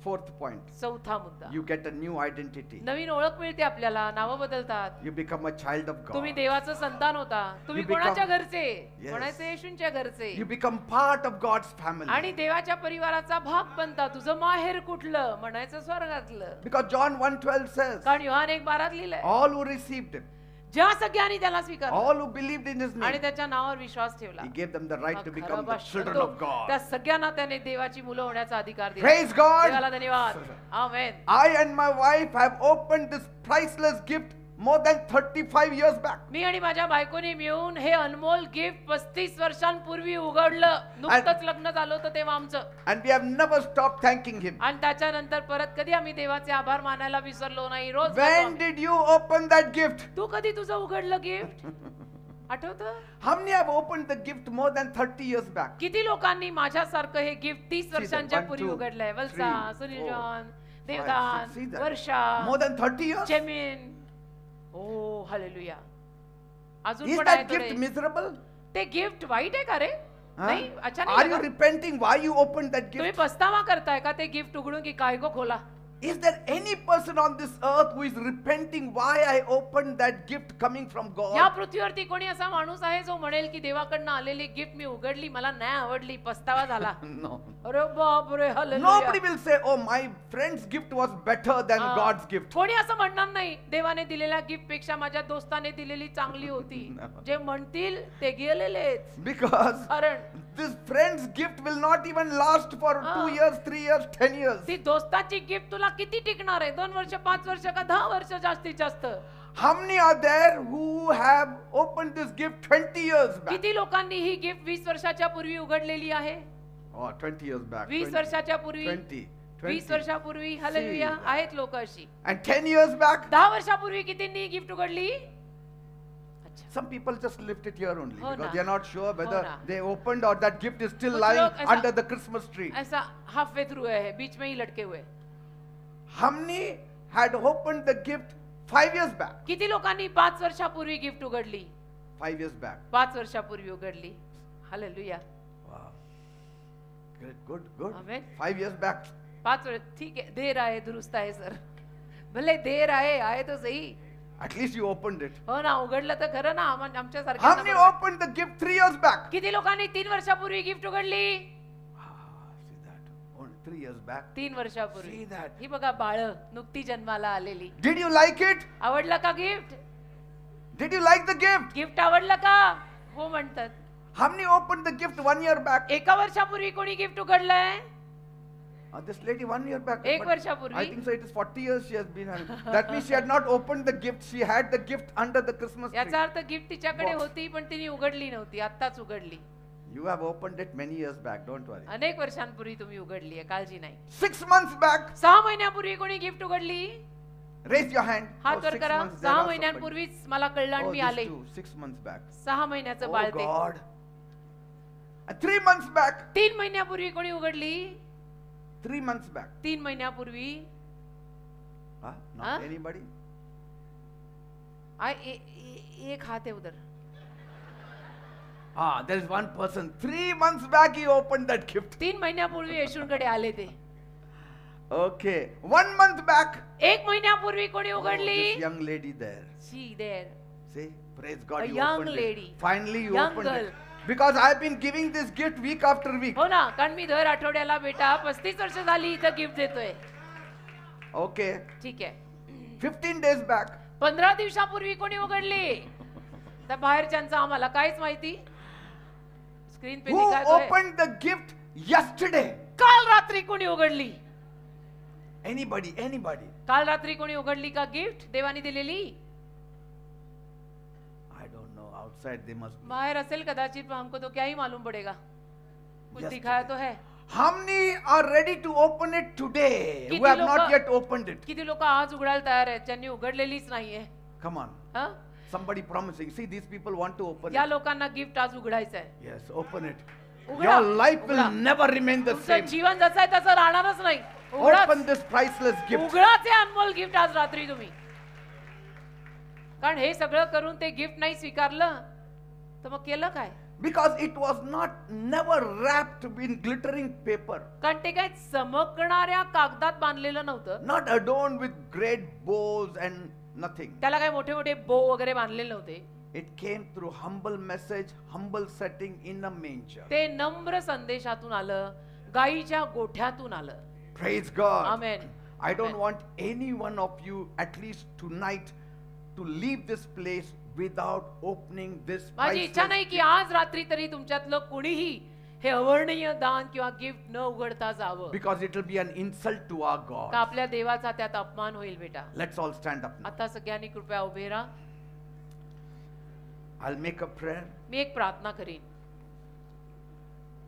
Fourth point, चौथा मुद्दा, you get a new identity. नवीन ओळख मिळते आपल्याला. नावं बदलतात. You become a child of God. तुम्ही देवाचं संतान होता. तुम्ही You become- कोणाच्या घरचे, Yes. म्हणायचे येशूंच्या घरचे You become part of God's family. आणि देवाच्या परिवाराचा भाग बनता. तुझं माहेर कुठलं, म्हणायचं स्वर्गातलं. Because John 1:12 says, कारण योहान 1:12 लिहिलंय, all who received him, ज्या सगळ्यांनी त्याला स्वीकारलं all who believed in his आणि name, त्याच्या नावावर विश्वास ठेवला, he gave them the right to become the खरा children शब्द, of God. त्या सगळ्यांना त्याने देवाची मुलं होण्याचा अधिकार दिला. Praise God. देवाला धन्यवाद. आमेन. I and my wife have opened this priceless gift more than 35 years back. मी आणि माझ्या बायकोने मिळून हे अनमोल गिफ्ट 35 वर्षांपूर्वी उघडलं. नुकतंच लग्न झालं होतं तेव्हा आमचं. And we have never stopped thanking him. आणि त्याच्यानंतर परत कधी आम्ही देवाचे आभार मानायला विसरलो नाही. रोज जातो When आम्ही. did you open that gift? तू कधी तुझं उघडलं गिफ्ट आठवतं. How many have opened the gift more than 30 years back? किती लोकांनी माझ्यासारखं हे गिफ्ट 30 वर्षांच्या One, पूर्वी two, उघडलंय. Valsa, three, Sunil four, John, 5, Devdan, 6, see that? Varsha, More than 30 years? Jemin. Oh hallelujah. अजून Is पण that आहे gift थोडे. miserable? ते गिफ्ट वाईट आहे का रे. Huh? नाही अच्छा Are नाही you लगा. repenting why you opened that तुम्ही gift? पस्तावा करताय का ते गिफ्ट उघडून की काय गो खोला. Is there any person on this earth who is repenting why I opened that gift coming from या God? पृथ्वीवरती कोणी असा माणूस आहे जो म्हणेल की देवाकडनं आलेली गिफ्ट मी उघडली, मला नाही आवडली, पस्तावा झाला. No. अरे बाप रे Nobody will say, oh, my friend's gift was better than God's gift. कोणी असं म्हणणार नाही देवाने दिलेल्या गिफ्ट पेक्षा माझ्या दोस्ताने दिलेली चांगली होती. जे म्हणतील ते गेलेलेच. Because कारण this friend's gift will not even last for 2 years, 3 years, 10 years. ती दोस्ताची गिफ्ट तुला किती टिकणार आहे. 2 वर्ष, 5 वर्ष का 10 वर्ष जास्तीत जास्त. How many are there who have opened this gift 20 years back? किती लोकांनी ही गिफ्ट 20 वर्षाच्या पूर्वी उघडलेली आहे? Oh, 20 years back. 20 वर्षाच्या पूर्वी 20. 20 वर्षापूर्वी हालेलुया See. आहेत लोक अशी. And 10 years back, 10 वर्षापूर्वी कितींनी गिफ्ट उघडली? अच्छा. some people just lift it here only हो because ना. they are not sure whether ना. they opened or that gift is still कुछ lying लोग ऐसा- under the Christmas tree. ऐसा हाफ वे थ्रू है, बीच में ही लटके हुए. How many had opened the gift 5 years back? किती लोकांनी 5 वर्षापूर्वी गिफ्ट उघडली? 5 years back. 5 वर्षापूर्वी उघडली. Hallelujah. Wow. Good, good, good. Amen. 5 years back. 5 वर्ष ठीक है, देर आए दुरुस्त आहे सर. भले देर आए तो सही. At least you opened it. हो ना, उघडलं तर खरं ना. आमच्या How many सारख्या. opened the gift 3 years back? किती लोकांनी 3 वर्षापूर्वी गिफ्ट उघडली? See that. Only 3 years back. 3 वर्षापूर्वी. See that. ही बघा बाळ नुकती जन्माला आलेली. Did you like it? आवडलं का gift? Did you like the gift? Gift आवडलं का? हो म्हणतात. How many opened the gift 1 year back? 1 वर्षापूर्वी कोणी gift उघडलंय? This lady 1 year back. एक but वर्षापूर्वी. I think so. It is 40 years she has been having. That means she had not opened the gift. She had the gift under the Christmas tree. याचा अर्थ gift तिच्याकडे Box. होती पण तिने उघडली नव्हती. आत्ताच उघडली. You have opened it many years back. Don't worry. अनेक वर्षांपूर्वी तुम्ही उघडली आहे, काळजी नाही. 6 months back. 6 महिन्यापूर्वी कोणी गिफ्ट उघडली? Raise your hand. हात वर 6 करा. months, there 6 are somebody. महिन्यांपूर्वीच मला कळलं आणि Oh, मी these आले. two, 6 months back. 6 महिन्याचं Oh बाळ ते. God. And 3 months back. 3 महिन्यापूर्वी कोणी उघडली? 3 months back. 3 महिन्यापूर्वी. Huh? Not Huh? anybody? एक हात आहे उधर. There is one person. 3 months back he opened that gift. 3 महिन्यापूर्वी येशूंकडे आले ते. Okay. 1 month back. 1 महिन्यापूर्वी कोणी Oh, उघडली? this young lady there. She there. See, praise God. A you young opened lady. It. Finally, you Young opened girl. it. Because I've been giving this gift week after week. हो ना, कारण मी दर आठवड्याला बेटा 35 वर्ष झाली इथं गिफ्ट देतोय. Okay. ठीक आहे. 15 days back. 15 दिवसापूर्वी कोणी उघडली? तर बाहेरच्यांचं आम्हाला काहीच माहिती. Screen pay Who दिखातोय. opened the gift yesterday? काल रात्री कोणी उघडली? Anybody, anybody. काल रात्री कोणी उघडली का गिफ्ट देवाने दिलेली? I don't know. Outside they must. बाहेर असेल कदाचित, पण हमको तो क्या ही मालूम पड़ेगा. कुछ Yesterday. दिखाया तो है. How many are ready to open it today? Who किती have not लोकं- yet opened it? किती लोक आज उघडायला तयार आहेत ज्यांनी उघडलेलीच नाहीये? Come on. हं? Somebody promising. See, these people want to open या it. लोकांना गिफ्ट आज उघडायचं आहे. Yes, open it. उघडा. Your life will उघडा. never remain the तुमचं same. जीवन जसं आहे तसं राहणारच नाही. उघडाच. Open this priceless gift. उघडाच हे अनमोल गिफ्ट आज रात्री तुम्ही. कारण हे सगळं करून ते गिफ्ट नाही स्वीकारलं तर मग केलं काय? Because it was not never wrapped in glittering paper, कारण ते काय चमकणाऱ्या कागदात बांधलेलं नव्हतं. not adorned with great bows and nothing. त्याला काय मोठे मोठे बो वगैरे बांधलेले नव्हते. It came through humble message, humble setting in a manger. ते नम्र संदेशातून आलं, गाईच्या गोठ्यातून आलं. Praise God. Amen. I don't Amen. want any one of you, at least tonight, to leave this place without opening this माझी इच्छा नाही की आज रात्री तरी तुमच्यातलं कोणीही हे अवर्णनीय दान किंवा गिफ्ट न उघडता जावं. because it will be an insult to our का God. आपल्या देवाचा त्यात अपमान होईल बेटा. Let's all stand up now. आता सगळ्यांनी कृपया उभे राहा. I'll make a prayer. मी एक प्रार्थना करीन.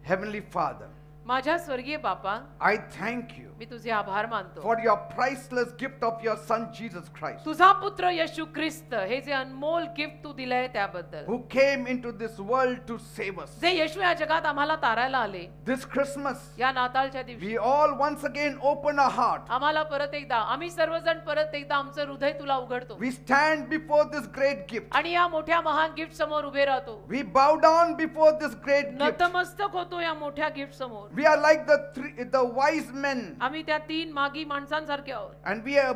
Heavenly Father, माझ्या स्वर्गीय बापा, I thank you मी तुझे आभार मानतो. for your priceless gift of your Son Jesus Christ, तुझा पुत्र येशू ख्रिस्त हे जे अनमोल गिफ्ट तू दिलंय त्याबद्दल. who came into this world to save us. जे येशू या जगात आम्हाला तारायला आले. This Christmas, या नाताळच्या दिवशी we all once again open our heart. आम्हाला परत एकदा आम्ही सर्वजण परत एकदा आमचं हृदय तुला उघडतो. We stand before this great gift. आणि या मोठ्या महान गिफ्ट समोर उभे राहतो. We bow down before this great gift. नतमस्तक होतो या मोठ्या गिफ्ट समोर. We are like the wise men, आम्ही त्या 3 मागी माणसांसारखे आहोत. and we are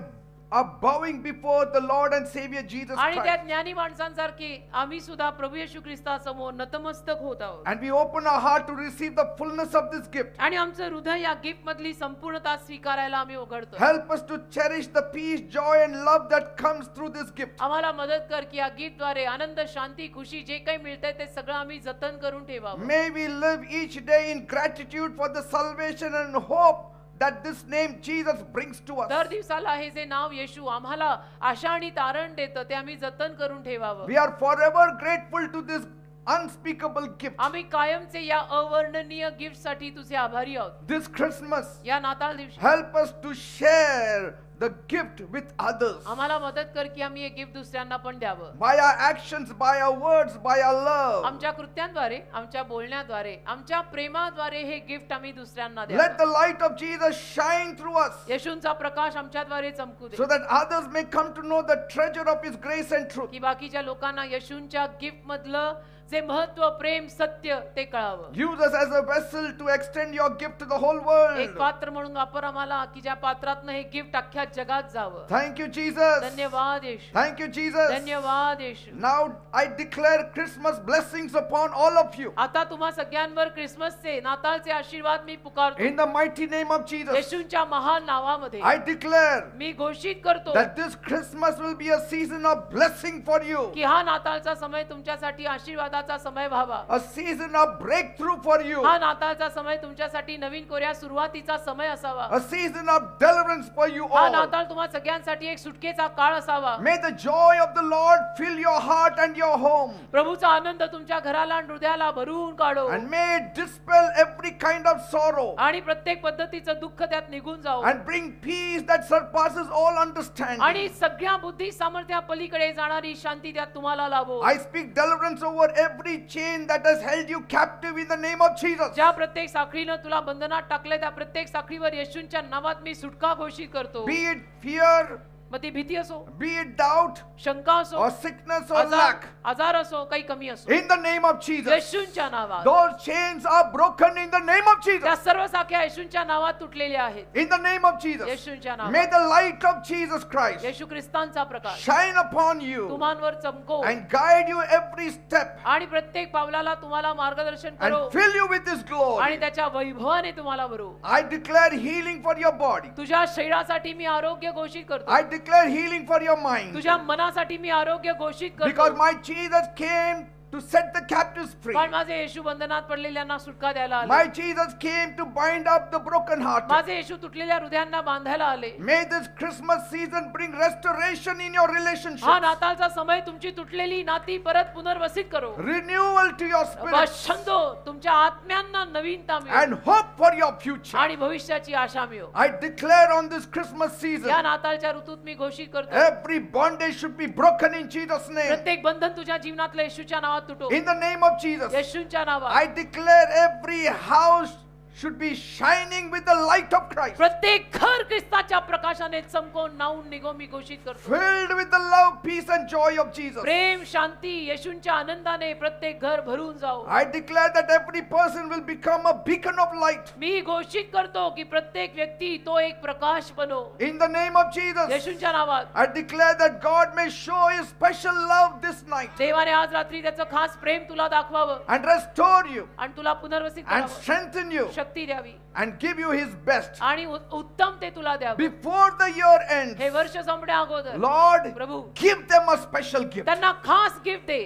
bowing before the Lord and Savior Jesus आणि त्या Christ. ज्ञानी माणसांसारखे आम्ही सुद्धा प्रभू येशू ख्रिस्तासमोर नतमस्तक होत आहोत. And we open our heart to receive the fullness of this gift. आणि आमचं हृदय या गिफ्ट मधली संपूर्णता स्वीकारायला आम्ही उघडतो. Help us to cherish the peace, joy and love that comes through this gift. आम्हाला मदत कर की या गिफ्ट द्वारे आनंद, शांती, खुशी जे काही मिळतंय ते सगळं आम्ही जतन करून ठेवावं. May we live each day in gratitude for the salvation and hope that this name Jesus brings to us. दर दिवसाला हे जे नाव येशू आम्हाला आशा आणि तारण देतं ते आम्ही जतन करून ठेवावं. We are forever grateful to this unspeakable gift. आम्ही कायमचे या अवर्णनीय गिफ्ट साठी तुझे आभारी आहोत. This Christmas, या नाताळ दिवशी help us to share the gift with others. आम्हाला मदत कर की आम्ही हे गिफ्ट दुसऱ्यांना पण द्यावं. By our actions, by our words, by our love. आमच्या कृत्यांद्वारे, आमच्या बोलण्याद्वारे, आमच्या प्रेमाद्वारे हे गिफ्ट आम्ही दुसऱ्यांना Let द्यावं. the light of Jesus shine through us, येशूंचा Prakash आमच्याद्वारे Chamku they so that others may come to know the treasure of His grace and truth. की बाकीच्या लोकांना येशूंच्या गिफ्ट मधलं जे महत्व, प्रेम, सत्य ते कळावं. Use us as a vessel to extend your gift to the whole एक world. पात्र म्हणून वापर आम्हाला की ज्या पात्रातनं हे गिफ्ट अख्ख्या जगात जावं. Thank you, Jesus. धन्यवाद येशू. Thank you, Jesus. धन्यवाद येशू. Now I declare Christmas blessings upon all of you. आता तुम्हा सगळ्यांवर क्रिसमसचे, नाताळचे आशीर्वाद मी पुकारतो. In the mighty name of Jesus, येशूंच्या महान नावामध्ये I declare मी घोषित करतो that this Christmas will be a season of blessing for you, की हा नाताळचा समय तुमच्यासाठी आशीर्वादाचा समय व्हावा. a season of breakthrough for you, हा नाताळचा समय तुमच्यासाठी नवीन कोऱ्या सुरुवातीचा समय असावा. a season of deliverance for you हा all. नाताळ तुम्हा सगळ्यांसाठी एक सुटकेचा काळ असावा. May the joy of the Lord fill your heart and your home, प्रभूचा आनंद तुमच्या घराला आणि हृदयाला भरून काढो and may it dispel every kind of sorrow आणि प्रत्येक पद्धतीचं दुःख त्यात निघून जाओ and bring peace that surpasses all understanding. आणि सगळ्या बुद्धी सामर्थ्या पलीकडे जाणारी शांती त्यात तुम्हाला लाभो. I speak deliverance over every chain that has held you captive in the name of Jesus. ज्या प्रत्येक साखळीनं तुला बंधनात टाकले त्या प्रत्येक साखळीवर येशूंच्या नावात मी सुटका घोषित करतो. Be it fear, मग ती भीती असो, be it doubt, शंका असो, or sickness or lack. आजार असो, काही कमी असो, In the name of Jesus, येशूंच्या नावात those chains are broken in the name of त्या Jesus. सर्व साख्या येशूंच्या नावात तुटलेल्या आहेत. In the name of Jesus, येशूंच्या may नावात the light of Jesus Christ Yeshu ख्रिस्तांचा Prakash shine upon you तुम्हांवर चमको and guide you every step आणि प्रत्येक पावलाला तुम्हाला मार्गदर्शन करो and fill you with His glory. आणि त्याच्या वैभवाने तुम्हाला भरो. I declare healing for your body. तुझ्या शरीरासाठी मी आरोग्य घोषित करतो. I declare healing for your mind. तुझ्या मनासाठी मी आरोग्य घोषित Because करतो. my Jesus came to set the captives free. कारण माझे येशू बंधनात पडलेल्यांना सुटका द्यायला आले. My Jesus came to bind up the broken hearted. माझे येशू तुटलेल्या हृदयांना बांधायला आले. May this Christmas season bring restoration in your हा relationships, नाताळचा समय तुमची तुटलेली नाती परत पुनर्वसित करो. renewal to your spirit, छंदो तुमच्या आत्म्यांना नवीनता मिळो and hope for your future. आणि भविष्याची आशा मिळो. I declare on this Christmas season, या नाताळच्या ऋतूत मी घोषित करतो every bondage should be broken in Jesus' name. प्रत्येक बंधन तुझ्या जीवनातलं येशूच्या नावात तुटो. In the name of Jesus, येशूंच्या नावात I declare every house should be shining with the light of Christ, प्रत्येक घर ख्रिस्ताच्या प्रकाशाने चमकून नाऊन निघो मी घोषित करतो. filled with the love, peace, and joy of Jesus. प्रेम, शांती, येशूंच्या आनंदाने प्रत्येक घर भरून जाओ. I declare that every person will become a beacon of light. मी घोषित करतो की प्रत्येक व्यक्ती तो एक प्रकाश बनो. In the name of Jesus, येशूंच्या नावात I declare that God may show His special love this night देवाने आज रात्री त्याचं खास प्रेम तुला दाखवावं and restore you आणि तुला पुनर्वसित and करावं, strengthen you शक्ती द्यावी and give you His best आणि उत्तम ते तुला द्यावं. before the year ends. हे वर्ष संपण्या अगोदर Lord, Prabhu give them a special gift, त्यांना खास gift they.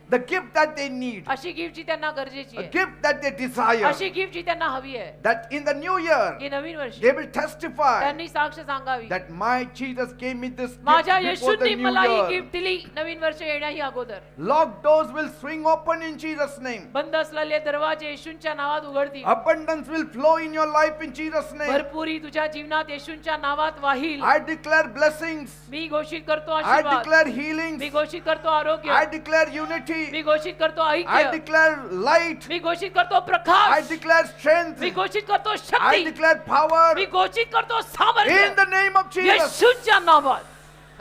the gift that they need, अशी गिफ्ट जी त्यांना गरजेची a आहे, gift that they desire, अशी गिफ्ट जी त्यांना हवी आहे that in the new year की नवीन वर्ष they will testify त्यांनी साक्ष सांगावी that my Jesus gave me this gift माझ्या before the येशूंनी new मला ही year. गिफ्ट दिली नवीन वर्ष येण्याही अगोदर. Locked doors will swing open in Jesus' name. बंद असलेले दरवाजे येशूंच्या नावात उघडतील. Abundance will flow in your life in Jesus' name. भरपुरी तुझ्या जीवनात येशूंच्या नावात वाहील. I declare blessings. मी घोषित करतो I आशीर्वाद. declare मी healings. घोषित करतो आरोग्य. I declare unity. मी घोषित करतो I ऐक्य. declare light. मी घोषित करतो I प्रकाश. declare strength. मी घोषित करतो I शक्ती. declare power. मी घोषित करतो In सामर्थ्य the name of Jesus. येशूच्या नावात.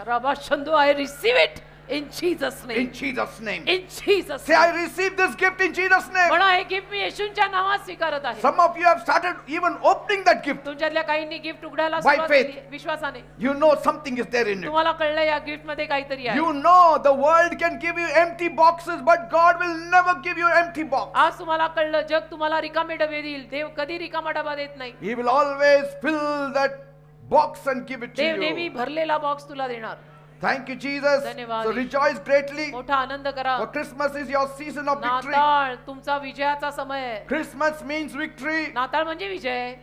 रबा शंदो I receive it in Jesus name. In Jesus' name. In Jesus Say, I name. receive this gift in Jesus' name. म्हणा हे gift मी येशूंच्या नावात स्वीकारत आहे. Some of you have started even opening that gift. तुमच्यातल्या काहींनी gift उघडायला By सुरुवात faith. केली आहे, विश्वासाने. You know something is there in it. तुम्हाला कळलं या गिफ्ट मध्ये काहीतरी आहे. You know the world can give you empty boxes, but God will never give you empty box. आज तुम्हाला कळलं जग तुम्हाला रिकामे डबे देईल, देव कधी रिकामा डबा देत नाही. He will always fill that box and give it to देव नेहमी you. भरलेला बॉक्स तुला देणार. Thank you, Jesus. धन्यवाद. So rejoice greatly. मोठा आनंद करा. For Christmas is your season of victory. नाताळ तुमचा विजयाचा समय आहे. Christmas means victory. नाताळ म्हणजे विजय.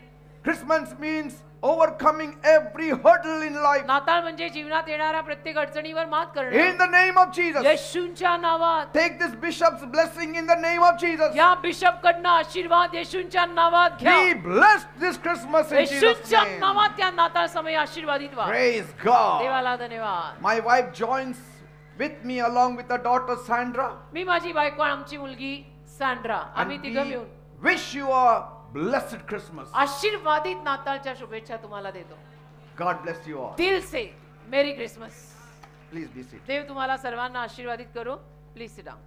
Christmas means overcoming every hurdle in life. नाताळ म्हणजे जीवनात येणाऱ्या प्रत्येक अडचणीवर मात In करणं. the name of Jesus. येशूंच्या नावात. Take this bishop's blessing in the name of Jesus. या बिशप कडनं आशीर्वाद येशूंच्या नावात घ्या. Be blessed this Christmas in Jesus' येशूंच्या name. नावात त्या नाताळ समय आशीर्वादित व्हा. Praise God. देवाला धन्यवाद. My wife joins with me along with her daughter Sandra. मी माझी बायको आणि आमची मुलगी सॅन्ड्रा आम्ही And तिघं we मिळून wish you a blessed Christmas. आशीर्वादित नाताळच्या शुभेच्छा तुम्हाला देतो. God bless you all. दिल से merry Christmas. Please be seated. देव तुम्हाला सर्वांना आशीर्वादित करो. Please sit down.